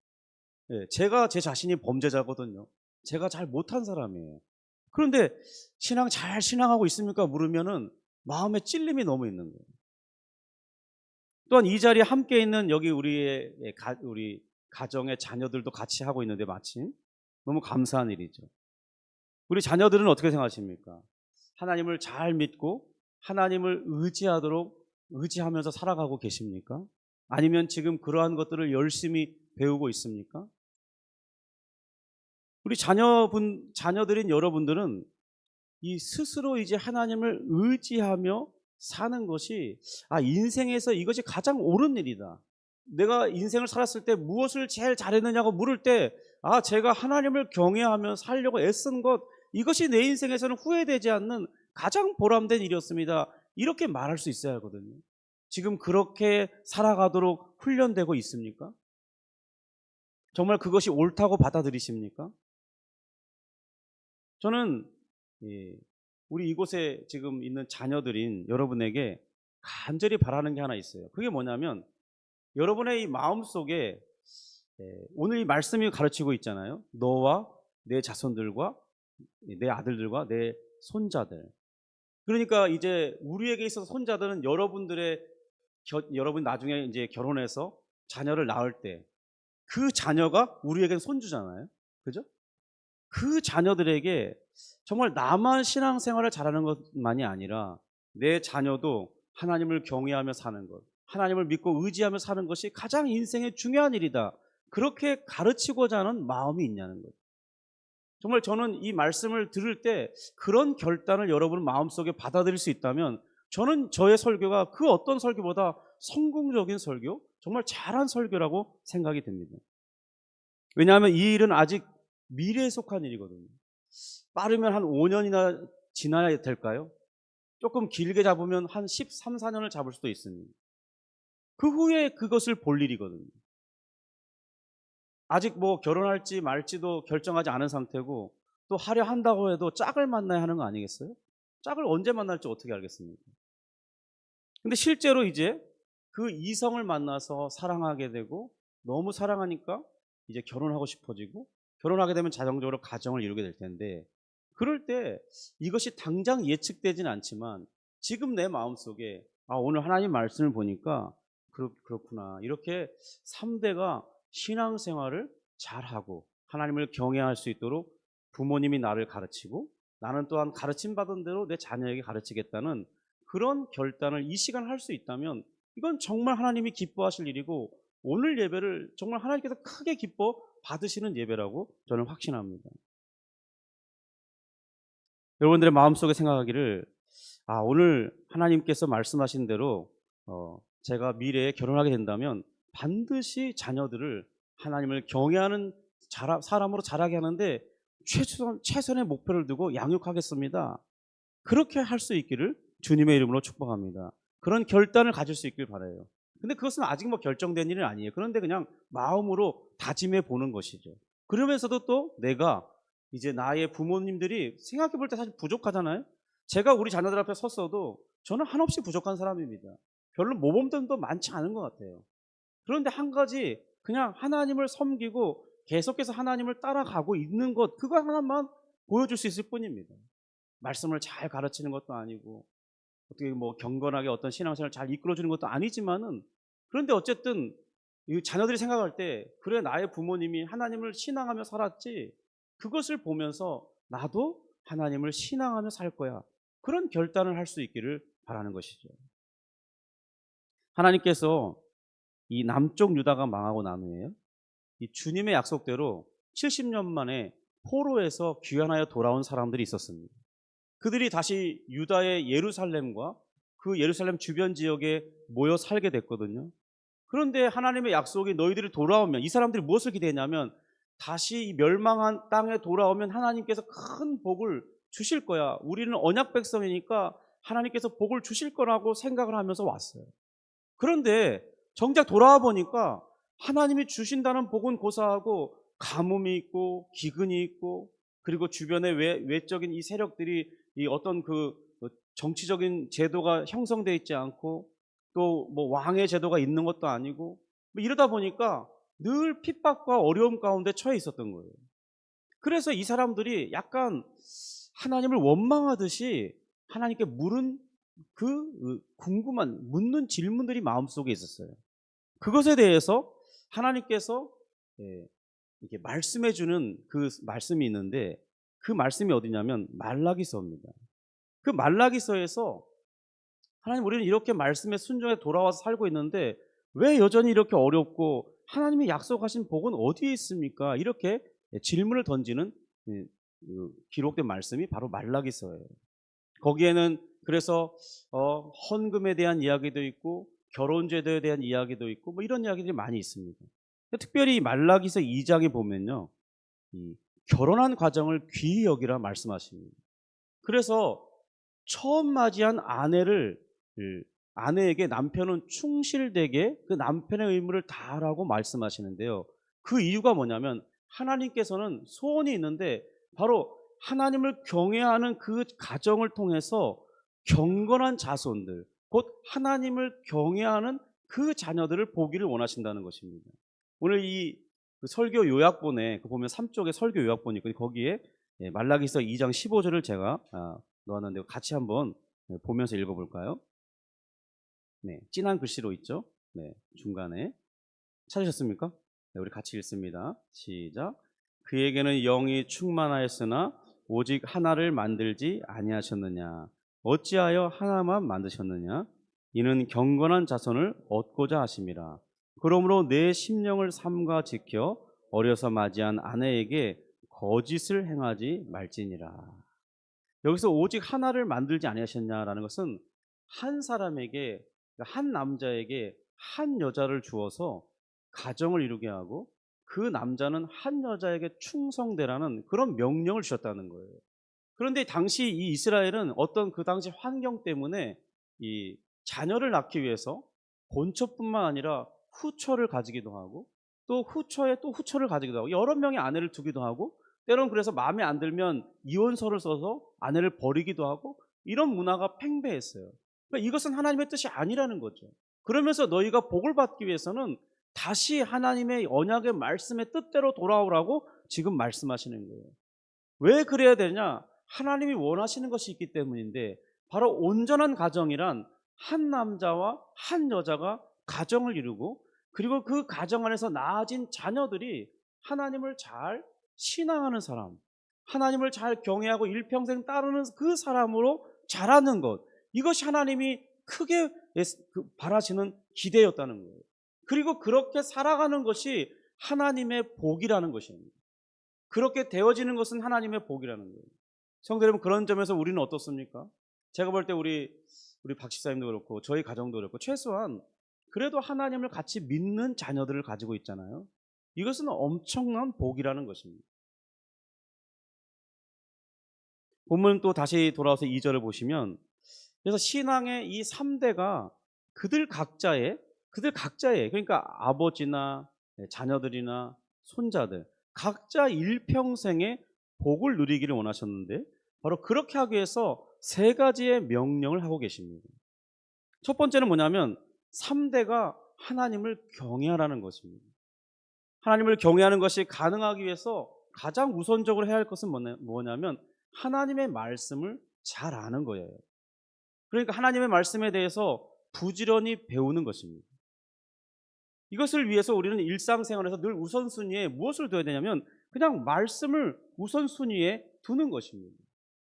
제가 제 자신이 범죄자거든요. 제가 잘 못한 사람이에요. 그런데 신앙 잘 신앙하고 있습니까? 물으면은 마음에 찔림이 너무 있는 거예요. 또한 이 자리에 함께 있는 여기 우리 가정의 자녀들도 같이 하고 있는데 마침 너무 감사한 일이죠. 우리 자녀들은 어떻게 생각하십니까? 하나님을 잘 믿고 하나님을 의지하면서 살아가고 계십니까? 아니면 지금 그러한 것들을 열심히 배우고 있습니까? 우리 자녀들인 여러분들은 이 스스로 이제 하나님을 의지하며 사는 것이 인생에서 이것이 가장 옳은 일이다. 내가 인생을 살았을 때 무엇을 제일 잘했느냐고 물을 때 제가 하나님을 경외하며 살려고 애쓴 것, 이것이 내 인생에서는 후회되지 않는 가장 보람된 일이었습니다. 이렇게 말할 수 있어야 하거든요. 지금 그렇게 살아가도록 훈련되고 있습니까? 정말 그것이 옳다고 받아들이십니까? 저는 우리 이곳에 지금 있는 자녀들인 여러분에게 간절히 바라는 게 하나 있어요. 그게 뭐냐면 여러분의 이 마음속에 오늘 이 말씀이 가르치고 있잖아요. 너와 내 자손들과 내 아들들과 내 손자들. 그러니까 이제 우리에게 있어서 손자들은 여러분 나중에 이제 결혼해서 자녀를 낳을 때 그 자녀가 우리에겐 손주잖아요. 그죠? 그 자녀들에게 정말 나만 신앙생활을 잘하는 것만이 아니라 내 자녀도 하나님을 경외하며 사는 것, 하나님을 믿고 의지하며 사는 것이 가장 인생의 중요한 일이다. 그렇게 가르치고자 하는 마음이 있냐는 거죠. 정말 저는 이 말씀을 들을 때 그런 결단을 여러분 마음속에 받아들일 수 있다면 저는 저의 설교가 그 어떤 설교보다 성공적인 설교, 정말 잘한 설교라고 생각이 듭니다. 왜냐하면 이 일은 아직 미래에 속한 일이거든요. 빠르면 한 5년이나 지나야 될까요? 조금 길게 잡으면 한 13, 14년을 잡을 수도 있습니다. 그 후에 그것을 볼 일이거든요. 아직 뭐 결혼할지 말지도 결정하지 않은 상태고 또 하려 한다고 해도 짝을 만나야 하는 거 아니겠어요? 짝을 언제 만날지 어떻게 알겠습니까? 근데 실제로 이제 그 이성을 만나서 사랑하게 되고 너무 사랑하니까 이제 결혼하고 싶어지고 결혼하게 되면 자동적으로 가정을 이루게 될 텐데 그럴 때 이것이 당장 예측되진 않지만 지금 내 마음속에 오늘 하나님 말씀을 보니까 그렇구나. 이렇게 3대가 신앙생활을 잘하고 하나님을 경외할 수 있도록 부모님이 나를 가르치고 나는 또한 가르침 받은 대로 내 자녀에게 가르치겠다는 그런 결단을 이 시간 할 수 있다면 이건 정말 하나님이 기뻐하실 일이고 오늘 예배를 정말 하나님께서 크게 기뻐 받으시는 예배라고 저는 확신합니다. 여러분들의 마음속에 생각하기를 오늘 하나님께서 말씀하신 대로 제가 미래에 결혼하게 된다면 반드시 자녀들을 하나님을 경외하는 사람으로 자라게 하는데 최선의 목표를 두고 양육하겠습니다. 그렇게 할 수 있기를 주님의 이름으로 축복합니다. 그런 결단을 가질 수 있길 바라요. 근데 그것은 아직 뭐 결정된 일은 아니에요. 그런데 그냥 마음으로 다짐해 보는 것이죠. 그러면서도 또 내가 이제 나의 부모님들이 생각해 볼 때 사실 부족하잖아요. 제가 우리 자녀들 앞에 섰어도 저는 한없이 부족한 사람입니다. 별로 모범점도 많지 않은 것 같아요. 그런데 한 가지 그냥 하나님을 섬기고 계속해서 하나님을 따라가고 있는 것, 그거 하나만 보여줄 수 있을 뿐입니다. 말씀을 잘 가르치는 것도 아니고 어떻게 뭐 경건하게 어떤 신앙생활을 잘 이끌어주는 것도 아니지만은 그런데 어쨌든 이 자녀들이 생각할 때 그래 나의 부모님이 하나님을 신앙하며 살았지 그것을 보면서 나도 하나님을 신앙하며 살 거야. 그런 결단을 할 수 있기를 바라는 것이죠. 하나님께서 이 남쪽 유다가 망하고 난 후에요. 이 주님의 약속대로 70년 만에 포로에서 귀환하여 돌아온 사람들이 있었습니다. 그들이 다시 유다의 예루살렘과 그 예루살렘 주변 지역에 모여 살게 됐거든요. 그런데 하나님의 약속이 너희들이 돌아오면 이 사람들이 무엇을 기대했냐면 다시 이 멸망한 땅에 돌아오면 하나님께서 큰 복을 주실 거야. 우리는 언약 백성이니까 하나님께서 복을 주실 거라고 생각을 하면서 왔어요. 그런데 정작 돌아와 보니까 하나님이 주신다는 복은 고사하고 가뭄이 있고 기근이 있고 그리고 주변에 외적인 이 세력들이 이 어떤 그 정치적인 제도가 형성되어 있지 않고 또 뭐 왕의 제도가 있는 것도 아니고 뭐 이러다 보니까 늘 핍박과 어려움 가운데 처해 있었던 거예요. 그래서 이 사람들이 약간 하나님을 원망하듯이 하나님께 물은 궁금한 묻는 질문들이 마음속에 있었어요. 그것에 대해서 하나님께서 이렇게 말씀해 주는 그 말씀이 있는데 그 말씀이 어디냐면 말라기서입니다. 그 말라기서에서 하나님 우리는 이렇게 말씀에 순종해 돌아와서 살고 있는데 왜 여전히 이렇게 어렵고 하나님이 약속하신 복은 어디에 있습니까? 이렇게 질문을 던지는 기록된 말씀이 바로 말라기서예요. 거기에는 그래서 헌금에 대한 이야기도 있고 결혼 제도에 대한 이야기도 있고 뭐 이런 이야기들이 많이 있습니다. 특별히 말라기서 2장에 보면요. 이 결혼한 과정을 귀히 여기라 말씀하십니다. 그래서 처음 맞이한 아내에게 남편은 충실되게 그 남편의 의무를 다하라고 말씀하시는데요. 그 이유가 뭐냐면 하나님께서는 소원이 있는데 바로 하나님을 경외하는 그 가정을 통해서 경건한 자손들, 곧 하나님을 경외하는 그 자녀들을 보기를 원하신다는 것입니다. 오늘 그 설교 요약본에 보면 3쪽에 설교 요약본이 있고 거기에 말라기서 2장 15절을 제가 넣었는데 같이 한번 보면서 읽어볼까요? 네, 진한 글씨로 있죠? 네, 중간에. 찾으셨습니까? 네, 우리 같이 읽습니다. 시작. 그에게는 영이 충만하였으나 오직 하나를 만들지 아니하셨느냐? 어찌하여 하나만 만드셨느냐? 이는 경건한 자손을 얻고자 하심이라. 그러므로 내 심령을 삼가 지켜 어려서 맞이한 아내에게 거짓을 행하지 말지니라. 여기서 오직 하나를 만들지 아니하셨냐라는 것은 한 사람에게, 한 남자에게 한 여자를 주어서 가정을 이루게 하고 그 남자는 한 여자에게 충성되라는 그런 명령을 주셨다는 거예요. 그런데 당시 이 이스라엘은 어떤 그 당시 환경 때문에 이 자녀를 낳기 위해서 본처뿐만 아니라 후처를 가지기도 하고 또 후처에 또 후처를 가지기도 하고 여러 명의 아내를 두기도 하고 때론 그래서 마음에 안 들면 이혼서를 써서 아내를 버리기도 하고 이런 문화가 팽배했어요. 그러니까 이것은 하나님의 뜻이 아니라는 거죠. 그러면서 너희가 복을 받기 위해서는 다시 하나님의 언약의 말씀의 뜻대로 돌아오라고 지금 말씀하시는 거예요. 왜 그래야 되냐? 하나님이 원하시는 것이 있기 때문인데 바로 온전한 가정이란 한 남자와 한 여자가 가정을 이루고 그리고 그 가정 안에서 낳아진 자녀들이 하나님을 잘 신앙하는 사람, 하나님을 잘 경외하고 일평생 따르는 그 사람으로 자라는 것, 이것이 하나님이 크게 바라시는 기대였다는 거예요. 그리고 그렇게 살아가는 것이 하나님의 복이라는 것입니다. 그렇게 되어지는 것은 하나님의 복이라는 거예요. 성도 여러분, 그런 점에서 우리는 어떻습니까? 제가 볼 때 우리 박 집사님도 그렇고 저희 가정도 그렇고 최소한 그래도 하나님을 같이 믿는 자녀들을 가지고 있잖아요. 이것은 엄청난 복이라는 것입니다. 본문 또 다시 돌아와서 2절을 보시면 그래서 신앙의 이 3대가 그들 각자의 그러니까 아버지나 자녀들이나 손자들 각자 일평생의 복을 누리기를 원하셨는데 바로 그렇게 하기 위해서 세 가지의 명령을 하고 계십니다. 첫 번째는 뭐냐면 3대가 하나님을 경외하라는 것입니다. 하나님을 경외하는 것이 가능하기 위해서 가장 우선적으로 해야 할 것은 뭐냐면 하나님의 말씀을 잘 아는 거예요. 그러니까 하나님의 말씀에 대해서 부지런히 배우는 것입니다. 이것을 위해서 우리는 일상생활에서 늘 우선순위에 무엇을 둬야 되냐면 그냥 말씀을 우선순위에 두는 것입니다.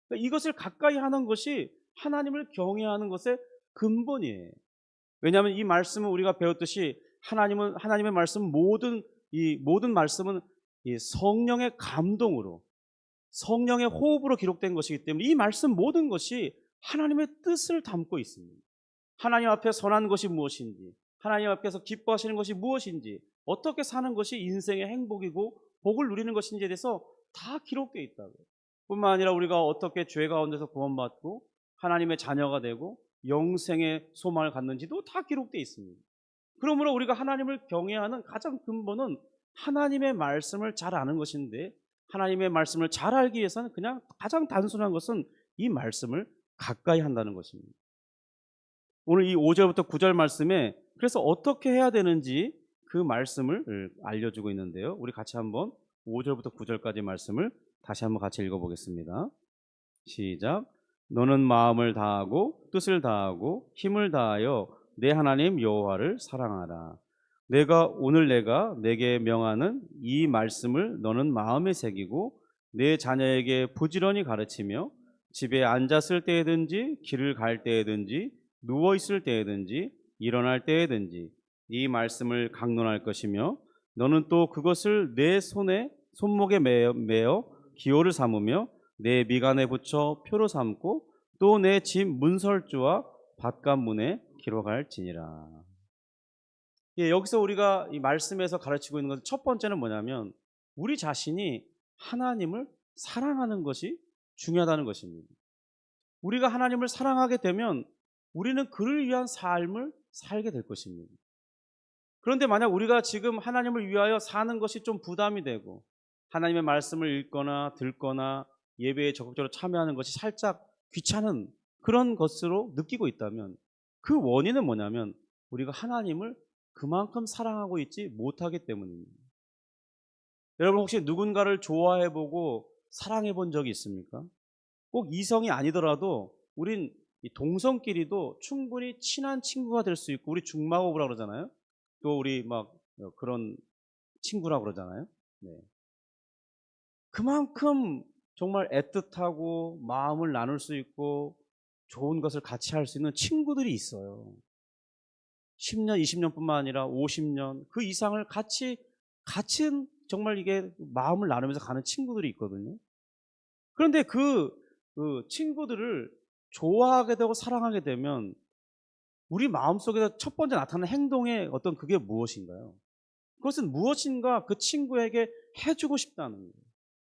그러니까 이것을 가까이 하는 것이 하나님을 경외하는 것의 근본이에요. 왜냐하면 이 말씀은 우리가 배웠듯이 하나님의 말씀 모든 말씀은 이 성령의 감동으로 성령의 호흡으로 기록된 것이기 때문에 이 말씀 모든 것이 하나님의 뜻을 담고 있습니다. 하나님 앞에 선한 것이 무엇인지, 하나님 앞에서 기뻐하시는 것이 무엇인지, 어떻게 사는 것이 인생의 행복이고 복을 누리는 것인지에 대해서 다 기록되어 있다고요. 뿐만 아니라 우리가 어떻게 죄 가운데서 구원받고 하나님의 자녀가 되고 영생의 소망을 갖는지도 다 기록되어 있습니다. 그러므로 우리가 하나님을 경외하는 가장 근본은 하나님의 말씀을 잘 아는 것인데 하나님의 말씀을 잘 알기 위해서는 그냥 가장 단순한 것은 이 말씀을 가까이 한다는 것입니다. 오늘 이 5절부터 9절 말씀에 그래서 어떻게 해야 되는지 그 말씀을 알려주고 있는데요. 우리 같이 한번 5절부터 9절까지 말씀을 다시 한번 같이 읽어보겠습니다. 시작. 너는 마음을 다하고 뜻을 다하고 힘을 다하여 내 하나님 여호와를 사랑하라. 오늘 내가 내게 명하는 이 말씀을 너는 마음에 새기고 내 자녀에게 부지런히 가르치며 집에 앉았을 때에든지 길을 갈 때에든지 누워 있을 때에든지 일어날 때에든지 이 말씀을 강론할 것이며 너는 또 그것을 내 손목에 매어 기호를 삼으며 내 미간에 붙여 표로 삼고 또 내 집 문설주와 밭간문에 기록할지니라. 예, 여기서 우리가 이 말씀에서 가르치고 있는 것은 첫 번째는 뭐냐면 우리 자신이 하나님을 사랑하는 것이 중요하다는 것입니다. 우리가 하나님을 사랑하게 되면 우리는 그를 위한 삶을 살게 될 것입니다. 그런데 만약 우리가 지금 하나님을 위하여 사는 것이 좀 부담이 되고 하나님의 말씀을 읽거나 듣거나 예배에 적극적으로 참여하는 것이 살짝 귀찮은 그런 것으로 느끼고 있다면 그 원인은 뭐냐면 우리가 하나님을 그만큼 사랑하고 있지 못하기 때문입니다. 여러분 혹시 누군가를 좋아해보고 사랑해본 적이 있습니까? 꼭 이성이 아니더라도 우린 이 동성끼리도 충분히 친한 친구가 될 수 있고 우리 중마고부라 그러잖아요. 또 우리 막 그런 친구라고 그러잖아요. 네. 그만큼 정말 애틋하고 마음을 나눌 수 있고 좋은 것을 같이 할 수 있는 친구들이 있어요. 10년, 20년뿐만 아니라 50년 그 이상을 같이 정말 이게 마음을 나누면서 가는 친구들이 있거든요. 그런데 그 친구들을 좋아하게 되고 사랑하게 되면 우리 마음속에서 첫 번째 나타나는 행동의 어떤 그게 무엇인가요? 그것은 무엇인가 그 친구에게 해주고 싶다는 거예요.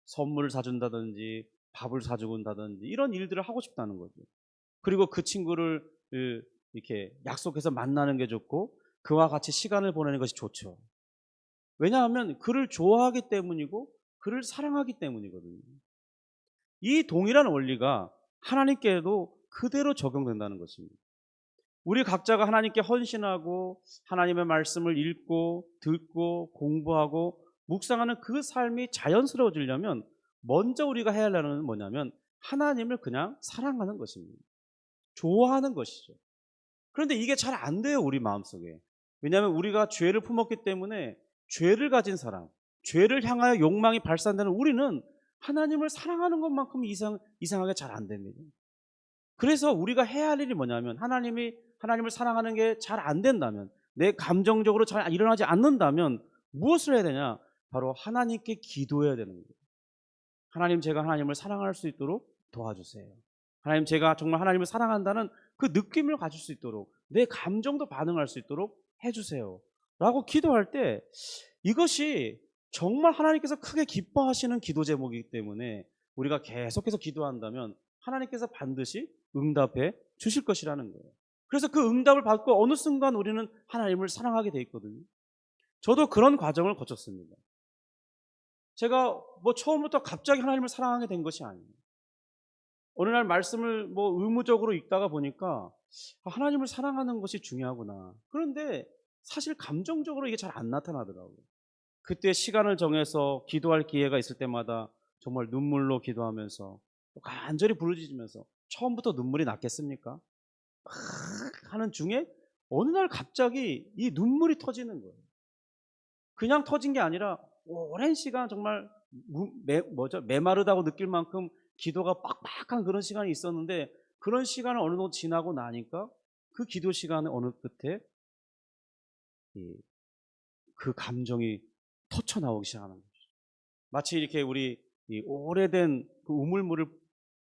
선물을 사준다든지 밥을 사주곤다든지 이런 일들을 하고 싶다는 거죠. 그리고 그 친구를 이렇게 약속해서 만나는 게 좋고 그와 같이 시간을 보내는 것이 좋죠. 왜냐하면 그를 좋아하기 때문이고 그를 사랑하기 때문이거든요. 이 동일한 원리가 하나님께도 그대로 적용된다는 것입니다. 우리 각자가 하나님께 헌신하고 하나님의 말씀을 읽고 듣고 공부하고 묵상하는 그 삶이 자연스러워지려면 먼저 우리가 해야 할 일은 뭐냐면 하나님을 그냥 사랑하는 것입니다. 좋아하는 것이죠. 그런데 이게 잘 안 돼요, 우리 마음속에. 왜냐하면 우리가 죄를 품었기 때문에 죄를 가진 사람, 죄를 향하여 욕망이 발산되는 우리는 하나님을 사랑하는 것만큼 이상하게 잘 안 됩니다. 그래서 우리가 해야 할 일이 뭐냐면 하나님을 사랑하는 게 잘 안 된다면 내 감정적으로 잘 일어나지 않는다면 무엇을 해야 되냐? 바로 하나님께 기도해야 되는 거예요. 하나님 제가 하나님을 사랑할 수 있도록 도와주세요. 하나님 제가 정말 하나님을 사랑한다는 그 느낌을 가질 수 있도록 내 감정도 반응할 수 있도록 해주세요. 라고 기도할 때 이것이 정말 하나님께서 크게 기뻐하시는 기도 제목이기 때문에 우리가 계속해서 기도한다면 하나님께서 반드시 응답해 주실 것이라는 거예요. 그래서 그 응답을 받고 어느 순간 우리는 하나님을 사랑하게 돼 있거든요. 저도 그런 과정을 거쳤습니다. 제가 뭐 처음부터 갑자기 하나님을 사랑하게 된 것이 아니에요. 어느 날 말씀을 뭐 의무적으로 읽다가 보니까 하나님을 사랑하는 것이 중요하구나. 그런데 사실 감정적으로 이게 잘 안 나타나더라고요. 그때 시간을 정해서 기도할 기회가 있을 때마다 정말 눈물로 기도하면서 간절히 부르짖으면서 처음부터 눈물이 났겠습니까? 막 하는 중에 어느 날 갑자기 이 눈물이 터지는 거예요. 그냥 터진 게 아니라 오랜 시간 정말 메마르다고 느낄 만큼 기도가 빡빡한 그런 시간이 있었는데 그런 시간을 어느 정도 지나고 나니까 그 기도 시간에 어느 끝에 그 감정이 터쳐 나오기 시작하는 거죠. 마치 이렇게 우리 이 오래된 그 우물물을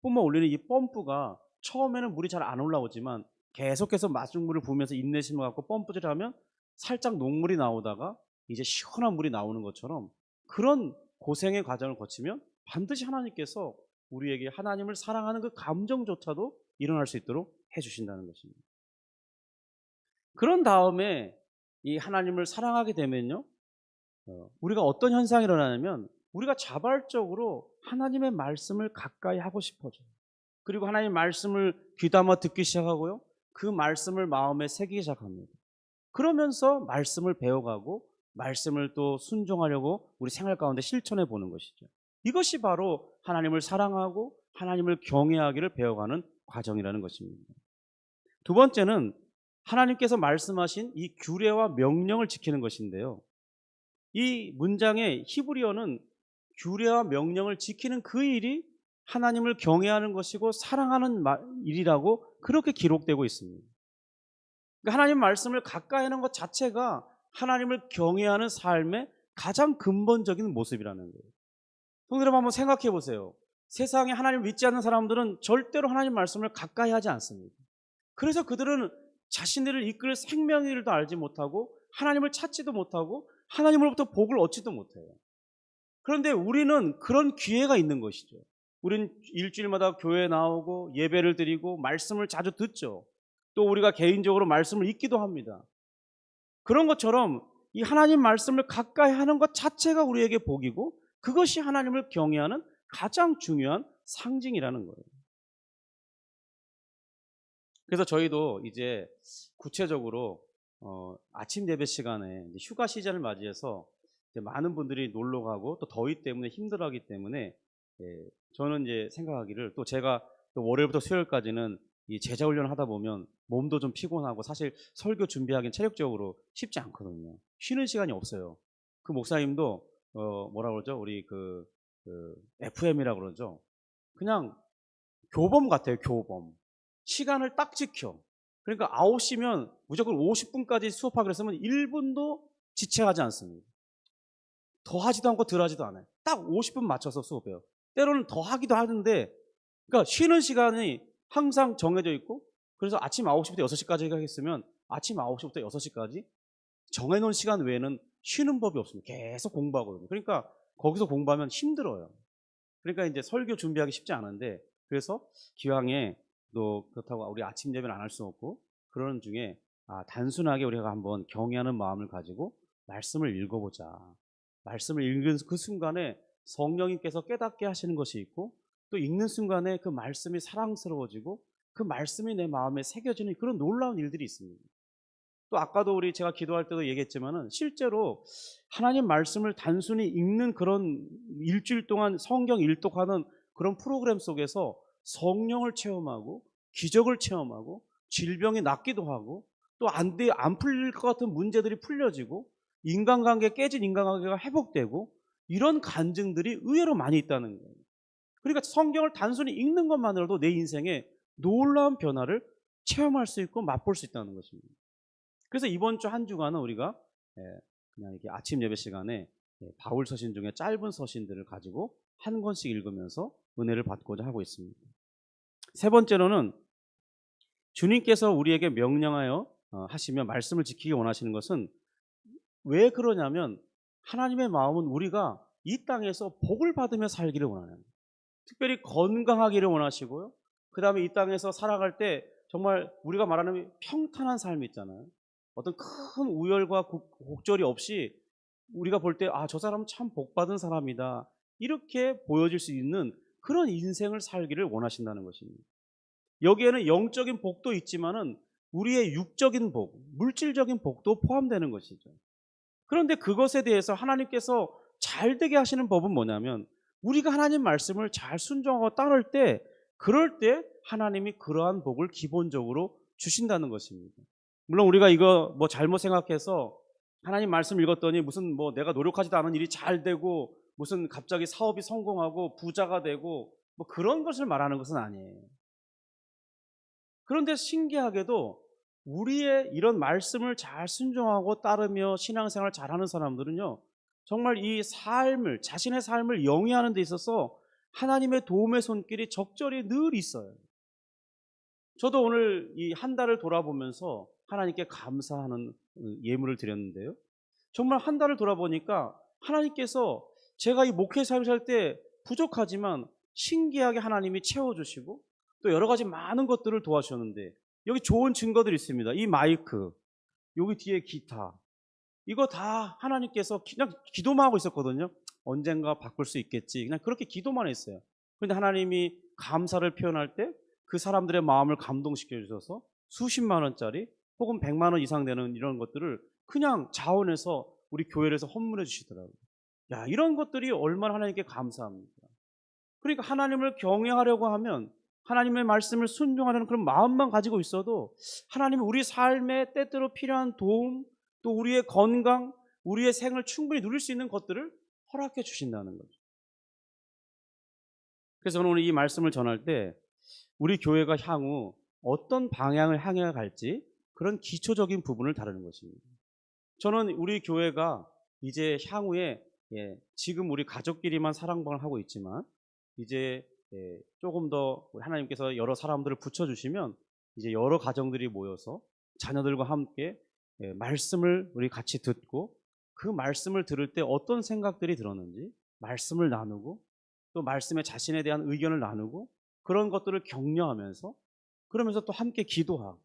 뿜어 올리는 이 펌프가 처음에는 물이 잘 안 올라오지만 계속해서 마중물을 부으면서 인내심을 갖고 펌프질을 하면 살짝 녹물이 나오다가 이제 시원한 물이 나오는 것처럼 그런 고생의 과정을 거치면 반드시 하나님께서 우리에게 하나님을 사랑하는 그 감정조차도 일어날 수 있도록 해주신다는 것입니다. 그런 다음에 이 하나님을 사랑하게 되면요, 우리가 어떤 현상이 일어나냐면 우리가 자발적으로 하나님의 말씀을 가까이 하고 싶어져요. 그리고 하나님의 말씀을 귀담아 듣기 시작하고요, 그 말씀을 마음에 새기기 시작합니다. 그러면서 말씀을 배워가고 말씀을 또 순종하려고 우리 생활 가운데 실천해 보는 것이죠. 이것이 바로 하나님을 사랑하고 하나님을 경외하기를 배워가는 과정이라는 것입니다. 두 번째는 하나님께서 말씀하신 이 규례와 명령을 지키는 것인데요. 이 문장의 히브리어는 규례와 명령을 지키는 그 일이 하나님을 경외하는 것이고 사랑하는 일이라고 그렇게 기록되고 있습니다. 그러니까 하나님 말씀을 가까이 하는 것 자체가 하나님을 경외하는 삶의 가장 근본적인 모습이라는 거예요. 성도 여러분 한번 생각해 보세요. 세상에 하나님을 믿지 않는 사람들은 절대로 하나님 말씀을 가까이 하지 않습니다. 그래서 그들은 자신들을 이끌 생명의 길도 알지 못하고 하나님을 찾지도 못하고 하나님으로부터 복을 얻지도 못해요. 그런데 우리는 그런 기회가 있는 것이죠. 우리는 일주일마다 교회에 나오고 예배를 드리고 말씀을 자주 듣죠. 또 우리가 개인적으로 말씀을 읽기도 합니다. 그런 것처럼 이 하나님 말씀을 가까이 하는 것 자체가 우리에게 복이고 그것이 하나님을 경외하는 가장 중요한 상징이라는 거예요. 그래서 저희도 이제 구체적으로 아침 예배 시간에 휴가 시즌을 맞이해서 이제 많은 분들이 놀러 가고 또 더위 때문에 힘들어하기 때문에 저는 이제 생각하기를 또 제가 또 월요일부터 수요일까지는 이 제자 훈련을 하다 보면 몸도 좀 피곤하고 사실 설교 준비하기는 체력적으로 쉽지 않거든요. 쉬는 시간이 없어요. 그 목사님도 뭐라 그러죠? 우리 그 FM이라고 그러죠. 그냥 교범 같아요. 교범. 시간을 딱 지켜. 그러니까 9시면 무조건 50분까지 수업하기로 했으면 1분도 지체하지 않습니다. 더 하지도 않고 덜 하지도 않아요. 딱 50분 맞춰서 수업해요. 때로는 더 하기도 하는데, 그러니까 쉬는 시간이 항상 정해져 있고, 그래서 아침 9시부터 6시까지 하겠으면 아침 9시부터 6시까지 정해놓은 시간 외에는 쉬는 법이 없습니다. 계속 공부하거든요. 그러니까 거기서 공부하면 힘들어요. 그러니까 이제 설교 준비하기 쉽지 않은데, 그래서 기왕에 또 그렇다고 우리 아침 예배는 안 할 수 없고, 그러는 중에 단순하게 우리가 한번 경외하는 마음을 가지고 말씀을 읽어보자. 말씀을 읽는 그 순간에 성령님께서 깨닫게 하시는 것이 있고, 또 읽는 순간에 그 말씀이 사랑스러워지고 그 말씀이 내 마음에 새겨지는 그런 놀라운 일들이 있습니다. 또 아까도 제가 기도할 때도 얘기했지만은 실제로 하나님 말씀을 단순히 읽는 그런 일주일 동안 성경 일독하는 그런 프로그램 속에서 성령을 체험하고 기적을 체험하고 질병이 낫기도 하고 또 안 풀릴 것 같은 문제들이 풀려지고 인간관계 깨진 인간관계가 회복되고 이런 간증들이 의외로 많이 있다는 거예요. 그러니까 성경을 단순히 읽는 것만으로도 내 인생에 놀라운 변화를 체험할 수 있고 맛볼 수 있다는 것입니다. 그래서 이번 주 한 주간은 우리가 그냥 이렇게 아침 예배 시간에 바울 서신 중에 짧은 서신들을 가지고 한 권씩 읽으면서 은혜를 받고자 하고 있습니다. 세 번째로는 주님께서 우리에게 명령하여 하시며 말씀을 지키기 원하시는 것은 왜 그러냐면 하나님의 마음은 우리가 이 땅에서 복을 받으며 살기를 원하는 거예요. 특별히 건강하기를 원하시고요. 그 다음에 이 땅에서 살아갈 때 정말 우리가 말하는 평탄한 삶이 있잖아요. 어떤 큰 우열과 곡절이 없이 우리가 볼 때 저 사람은 참 복받은 사람이다. 이렇게 보여질 수 있는 그런 인생을 살기를 원하신다는 것입니다. 여기에는 영적인 복도 있지만은 우리의 육적인 복, 물질적인 복도 포함되는 것이죠. 그런데 그것에 대해서 하나님께서 잘 되게 하시는 법은 뭐냐면 우리가 하나님 말씀을 잘 순종하고 따를 때 그럴 때 하나님이 그러한 복을 기본적으로 주신다는 것입니다. 물론 우리가 이거 잘못 생각해서 하나님 말씀 읽었더니 무슨 내가 노력하지도 않은 일이 잘 되고 무슨 갑자기 사업이 성공하고 부자가 되고 그런 것을 말하는 것은 아니에요. 그런데 신기하게도 우리의 이런 말씀을 잘 순종하고 따르며 신앙생활을 잘하는 사람들은요, 정말 이 삶을, 자신의 삶을 영위하는 데 있어서 하나님의 도움의 손길이 적절히 늘 있어요. 저도 오늘 이 한 달을 돌아보면서 하나님께 감사하는 예물을 드렸는데요. 정말 한 달을 돌아보니까 하나님께서 제가 이 목회 삶을 살 때 부족하지만 신기하게 하나님이 채워주시고 또 여러 가지 많은 것들을 도와주셨는데 여기 좋은 증거들이 있습니다. 이 마이크, 여기 뒤에 기타, 이거 다 하나님께서 그냥 기도만 하고 있었거든요. 언젠가 바꿀 수 있겠지. 그냥 그렇게 기도만 했어요. 그런데 하나님이 감사를 표현할 때 그 사람들의 마음을 감동시켜 주셔서 수십만 원짜리 혹은 100만 원 이상 되는 이런 것들을 그냥 자원해서 우리 교회에서 헌물해 주시더라고요. 야, 이런 것들이 얼마나 하나님께 감사합니까? 그러니까 하나님을 경외하려고 하면 하나님의 말씀을 순종하려는 그런 마음만 가지고 있어도 하나님은 우리 삶에 때때로 필요한 도움, 또 우리의 건강, 우리의 생을 충분히 누릴 수 있는 것들을 허락해 주신다는 거죠. 그래서 저는 오늘 이 말씀을 전할 때 우리 교회가 향후 어떤 방향을 향해 갈지 그런 기초적인 부분을 다루는 것입니다. 저는 우리 교회가 이제 향후에 지금 우리 가족끼리만 사랑방을 하고 있지만 이제 조금 더 하나님께서 여러 사람들을 붙여주시면 이제 여러 가정들이 모여서 자녀들과 함께 말씀을 우리 같이 듣고 그 말씀을 들을 때 어떤 생각들이 들었는지 말씀을 나누고 또 말씀에 자신에 대한 의견을 나누고 그런 것들을 격려하면서 그러면서 또 함께 기도하고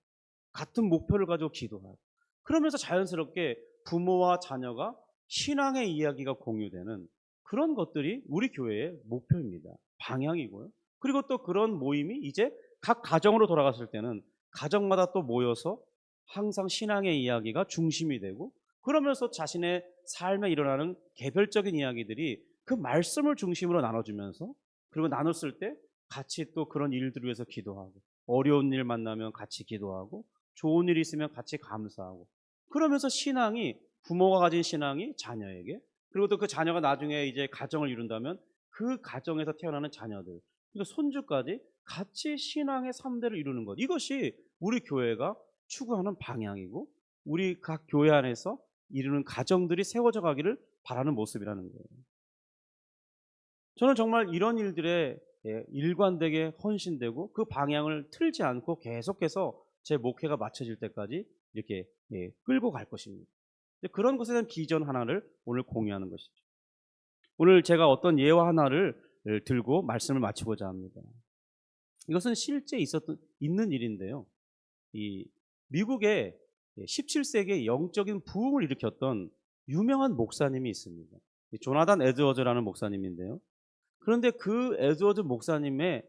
같은 목표를 가지고 기도하고 그러면서 자연스럽게 부모와 자녀가 신앙의 이야기가 공유되는 그런 것들이 우리 교회의 목표입니다. 방향이고요. 그리고 또 그런 모임이 이제 각 가정으로 돌아갔을 때는 가정마다 또 모여서 항상 신앙의 이야기가 중심이 되고 그러면서 자신의 삶에 일어나는 개별적인 이야기들이 그 말씀을 중심으로 나눠주면서 그리고 나눴을 때 같이 또 그런 일들을 위해서 기도하고 어려운 일 만나면 같이 기도하고 좋은 일이 있으면 같이 감사하고 그러면서 신앙이 부모가 가진 신앙이 자녀에게 그리고 또 그 자녀가 나중에 이제 가정을 이룬다면 그 가정에서 태어나는 자녀들 그리고 손주까지 같이 신앙의 3대를 이루는 것 이것이 우리 교회가 추구하는 방향이고 우리 각 교회 안에서 이루는 가정들이 세워져 가기를 바라는 모습이라는 거예요. 저는 정말 이런 일들에 일관되게 헌신되고 그 방향을 틀지 않고 계속해서 제 목회가 마쳐질 때까지 이렇게 끌고 갈 것입니다. 그런 것에 대한 비전 하나를 오늘 공유하는 것이죠. 오늘 제가 어떤 예화 하나를 들고 말씀을 마치고자 합니다. 이것은 실제 있는 일인데요. 이 미국의 17세기에 영적인 부흥을 일으켰던 유명한 목사님이 있습니다. 조나단 에드워즈라는 목사님인데요. 그런데 그 에드워즈 목사님의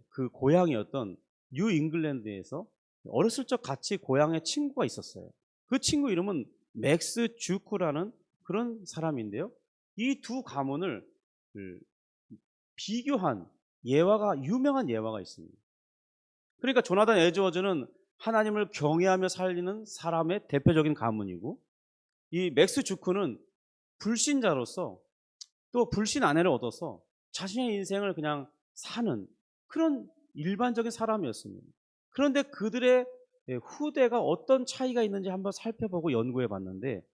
그 고향이었던 뉴 잉글랜드에서 어렸을 적 같이 고향에 친구가 있었어요. 그 친구 이름은 맥스 주크라는 그런 사람인데요. 이 두 가문을 비교한 유명한 예화가 있습니다. 그러니까 조나단 에드워즈는 하나님을 경외하며 살리는 사람의 대표적인 가문이고 이 맥스 주크는 불신자로서 또 불신 아내를 얻어서 자신의 인생을 그냥 사는 그런 일반적인 사람이었습니다. 그런데 그들의 후대가 어떤 차이가 있는지 한번 살펴보고 연구해 봤는데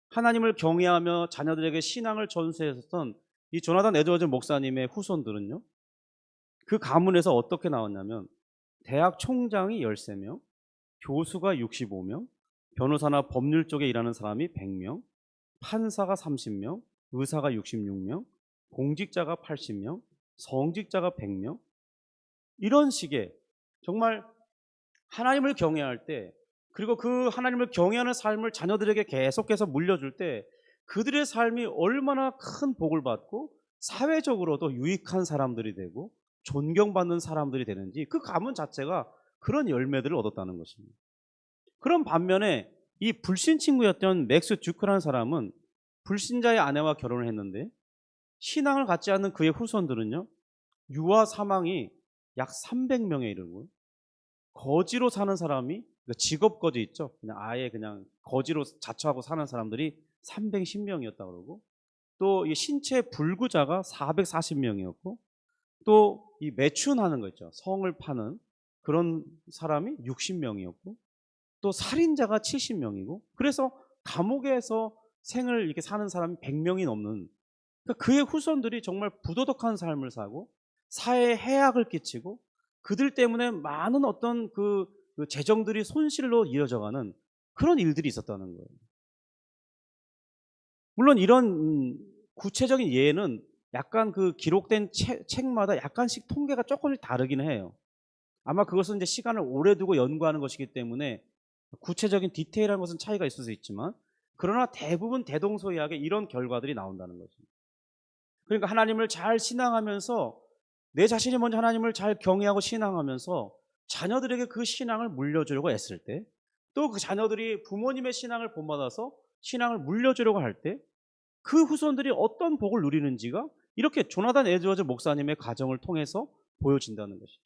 하나님을 경외하며 자녀들에게 신앙을 전수했었던 이 조나단 에드워즈 목사님의 후손들은요. 그 가문에서 어떻게 나왔냐면 대학 총장이 13명, 교수가 65명, 변호사나 법률 쪽에 일하는 사람이 100명, 판사가 30명, 의사가 66명, 공직자가 80명, 성직자가 100명 이런 식의 정말 하나님을 경외할 때 그리고 그 하나님을 경외하는 삶을 자녀들에게 계속해서 물려줄 때 그들의 삶이 얼마나 큰 복을 받고 사회적으로도 유익한 사람들이 되고 존경받는 사람들이 되는지 그 가문 자체가 그런 열매들을 얻었다는 것입니다. 그런 반면에 이 불신 친구였던 맥스 주크라는 사람은 불신자의 아내와 결혼을 했는데 신앙을 갖지 않는 그의 후손들은요. 유아 사망이 약 300명에 이르고요. 거지로 사는 사람이 직업 거지 있죠. 그냥 아예 그냥 거지로 자처하고 사는 사람들이 310명이었다 그러고 또 이 신체 불구자가 440명이었고 또 이 매춘하는 거 있죠. 성을 파는 그런 사람이 60명이었고 또 살인자가 70명이고 그래서 감옥에서 생을 이렇게 사는 사람이 100명이 넘는 그러니까 그의 후손들이 정말 부도덕한 삶을 사고 사회에 해악을 끼치고 그들 때문에 많은 어떤 그 재정들이 손실로 이어져가는 그런 일들이 있었다는 거예요. 물론 이런 구체적인 예는 약간 그 기록된 책마다 약간씩 통계가 조금씩 다르기는 해요. 아마 그것은 이제 시간을 오래 두고 연구하는 것이기 때문에 구체적인 디테일한 것은 차이가 있을 수 있지만 그러나 대부분 대동소이하게 이런 결과들이 나온다는 거죠. 그러니까 하나님을 잘 신앙하면서 내 자신이 먼저 하나님을 잘 경외하고 신앙하면서 자녀들에게 그 신앙을 물려주려고 했을 때 또 그 자녀들이 부모님의 신앙을 본받아서 신앙을 물려주려고 할 때 그 후손들이 어떤 복을 누리는지가 이렇게 조나단 에드워즈 목사님의 가정을 통해서 보여진다는 것이죠.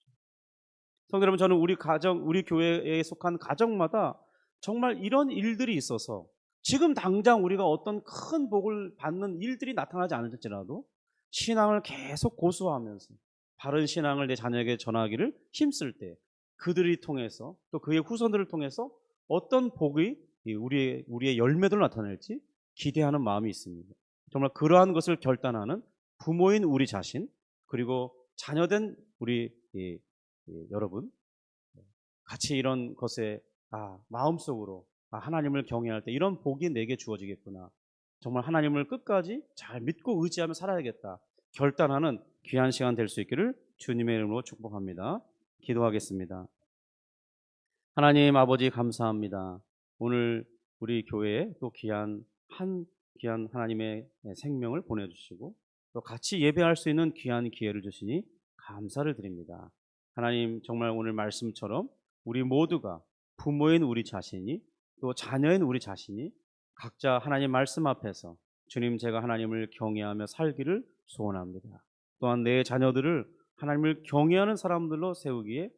성도 여러분, 저는 우리 가정, 우리 교회에 속한 가정마다 정말 이런 일들이 있어서 지금 당장 우리가 어떤 큰 복을 받는 일들이 나타나지 않을지라도 신앙을 계속 고수하면서 바른 신앙을 내 자녀에게 전하기를 힘쓸 때 그들이 통해서 또 그의 후손들을 통해서 어떤 복이 우리의 열매들을 나타낼지 기대하는 마음이 있습니다. 정말 그러한 것을 결단하는 부모인 우리 자신 그리고 자녀된 우리 여러분, 같이 이런 것에 마음속으로 하나님을 경외할 때 이런 복이 내게 주어지겠구나. 정말 하나님을 끝까지 잘 믿고 의지하며 살아야겠다. 결단하는 귀한 시간 될 수 있기를 주님의 이름으로 축복합니다. 기도하겠습니다. 하나님 아버지 감사합니다. 오늘 우리 교회에 또 귀한 하나님의 생명을 보내주시고 또 같이 예배할 수 있는 귀한 기회를 주시니 감사를 드립니다. 하나님 정말 오늘 말씀처럼 우리 모두가 부모인 우리 자신이 또 자녀인 우리 자신이 각자 하나님 말씀 앞에서 주님 제가 하나님을 경외하며 살기를 소원합니다. 또한 내 자녀들을 하나님을 경외하는 사람들로 세우기에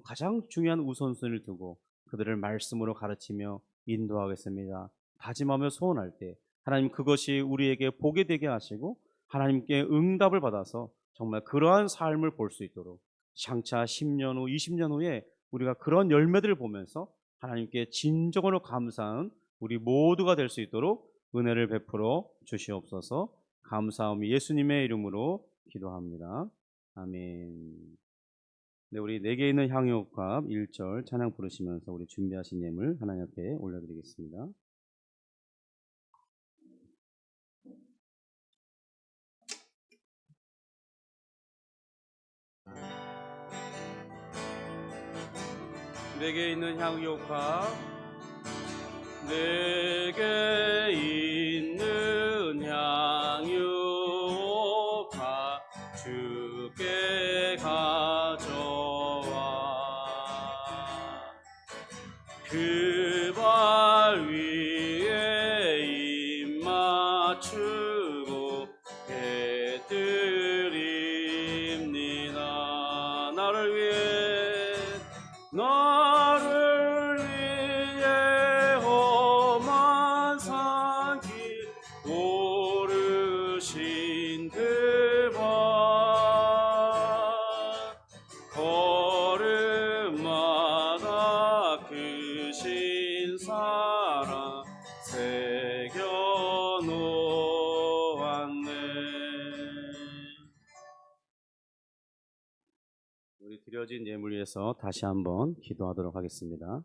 가장 중요한 우선순위를 두고 그들을 말씀으로 가르치며 인도하겠습니다. 다짐하며 소원할 때 하나님 그것이 우리에게 복이 되게 하시고 하나님께 응답을 받아서 정말 그러한 삶을 볼 수 있도록 장차 10년 후, 20년 후에 우리가 그런 열매들을 보면서 하나님께 진정으로 감사하는 우리 모두가 될 수 있도록 은혜를 베풀어 주시옵소서. 감사함이 예수님의 이름으로 기도합니다. 아멘. 네, 우리 내게 있는 향유옥합 1절 찬양 부르시면서 우리 준비하신 예물 하나님 앞에 올려드리겠습니다. 내게 있는 향유옥합 내게 있는 향유옥합 주께 가져와 그 발 위에 입 맞추고 배드립니다. 나를 위해 험한 산길 오르신 그 발 걸음마다 크신 사랑 새겨 놓았네. 우리 드려진 예물 위해서 다시 한번 기도하도록 하겠습니다.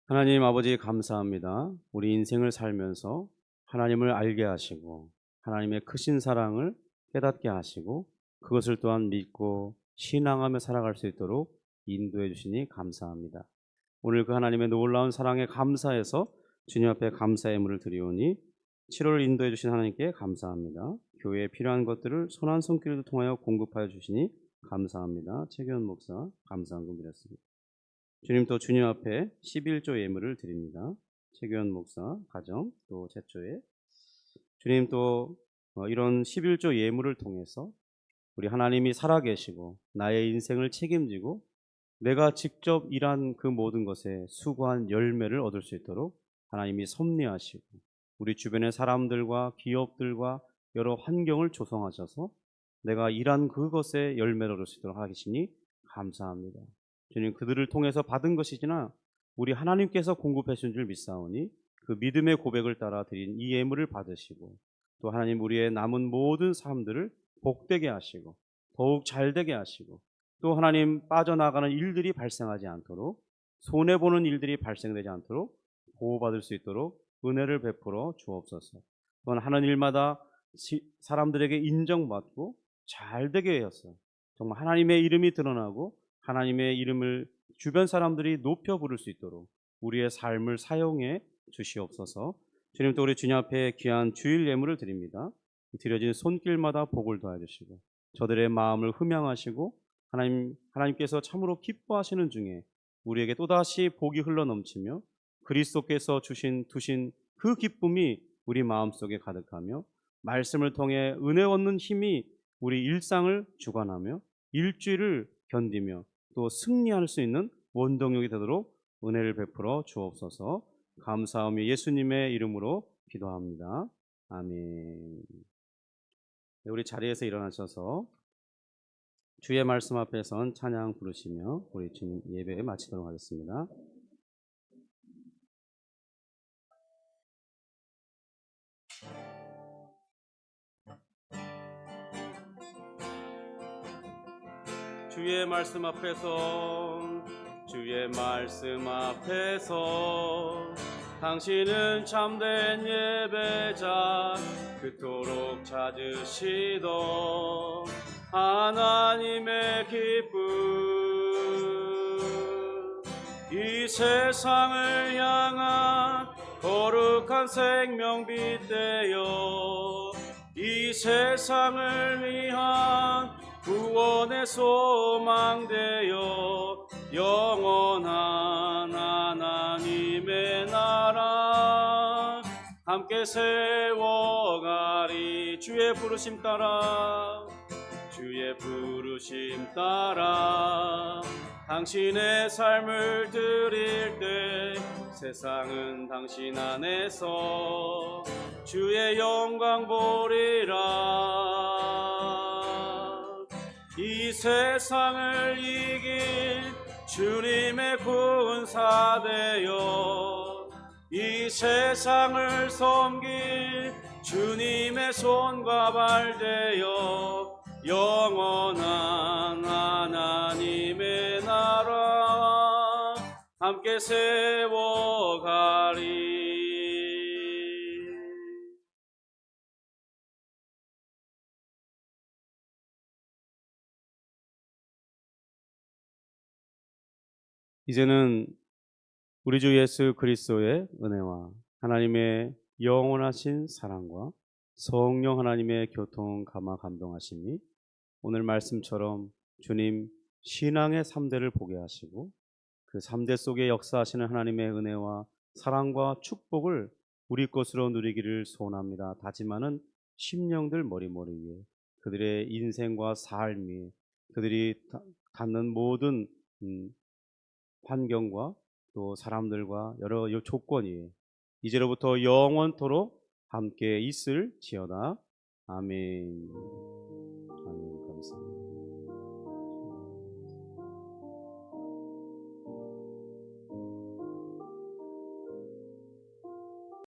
하나님 아버지 감사합니다. 우리 인생을 살면서 하나님을 알게 하시고 하나님의 크신 사랑을 깨닫게 하시고 그것을 또한 믿고 신앙하며 살아갈 수 있도록 인도해 주시니 감사합니다. 오늘 그 하나님의 놀라운 사랑에 감사해서 주님 앞에 감사의 예물을 드리오니 7월 인도해 주신 하나님께 감사합니다. 교회에 필요한 것들을 손한 손길을 통하여 공급하여 주시니 감사합니다. 최규현 목사 감사한 금 드렸습니다. 주님 또 주님 앞에 11조 예물을 드립니다. 최규현 목사 가정 또 제초에 주님 또 이런 11조 예물을 통해서 우리 하나님이 살아계시고 나의 인생을 책임지고 내가 직접 일한 그 모든 것에 수고한 열매를 얻을 수 있도록 하나님이 섭리하시고 우리 주변의 사람들과 기업들과 여러 환경을 조성하셔서 내가 일한 그것에 열매를 얻을 수 있도록 하시니 감사합니다. 주님 그들을 통해서 받은 것이지나 우리 하나님께서 공급해 주신 줄 믿사오니 그 믿음의 고백을 따라 드린 이 예물을 받으시고 또 하나님 우리의 남은 모든 삶들을 복되게 하시고 더욱 잘되게 하시고 또 하나님 빠져나가는 일들이 발생하지 않도록 손해보는 일들이 발생되지 않도록 보호받을 수 있도록 은혜를 베풀어 주옵소서. 또한 하는 일마다 사람들에게 인정받고 잘되게 하여서 정말 하나님의 이름이 드러나고 하나님의 이름을 주변 사람들이 높여 부를 수 있도록 우리의 삶을 사용해 주시옵소서. 주님 또 우리 주님 앞에 귀한 주일 예물을 드립니다. 드려진 손길마다 복을 더해주시고 저들의 마음을 흠양하시고 하나님께서 참으로 기뻐하시는 중에 우리에게 또다시 복이 흘러넘치며 그리스도께서 두신 그 기쁨이 우리 마음속에 가득하며 말씀을 통해 은혜 얻는 힘이 우리 일상을 주관하며 일주일을 견디며 또 승리할 수 있는 원동력이 되도록 은혜를 베풀어 주옵소서. 감사하며 예수님의 이름으로 기도합니다. 아멘. 우리 자리에서 일어나셔서 주의 말씀 앞에 선 찬양 부르시며 우리 주님 예배 마치도록 하겠습니다. 주의 말씀 앞에서 주의 말씀 앞에서 당신은 참된 예배자 그토록 찾으시던 하나님의 기쁨 이 세상을 향한 거룩한 생명빛 되어 이 세상을 위한 구원의 소망 되어 영원한 하나님의 나라 함께 세워가리 주의 부르심 따라 주의 부르심 따라 당신의 삶을 드릴 때 세상은 당신 안에서 주의 영광 보리라 이 세상을 이긴 주님의 군사 되어 이 세상을 섬길 주님의 손과 발 되어 영원한 하나님의 나라 함께 세워가리 이제는 우리 주 예수 그리스도의 은혜와 하나님의 영원하신 사랑과 성령 하나님의 교통 감화 감동하심이 오늘 말씀처럼 주님 신앙의 3대를 보게 하시고 그 3대 속에 역사하시는 하나님의 은혜와 사랑과 축복을 우리 것으로 누리기를 소원합니다. 다짐하는 심령들 머리머리 위에 그들의 인생과 삶이 그들이 갖는 모든 환경과 또 사람들과 여러 조건이 이제로부터 영원토록 함께 있을지어다. 아멘.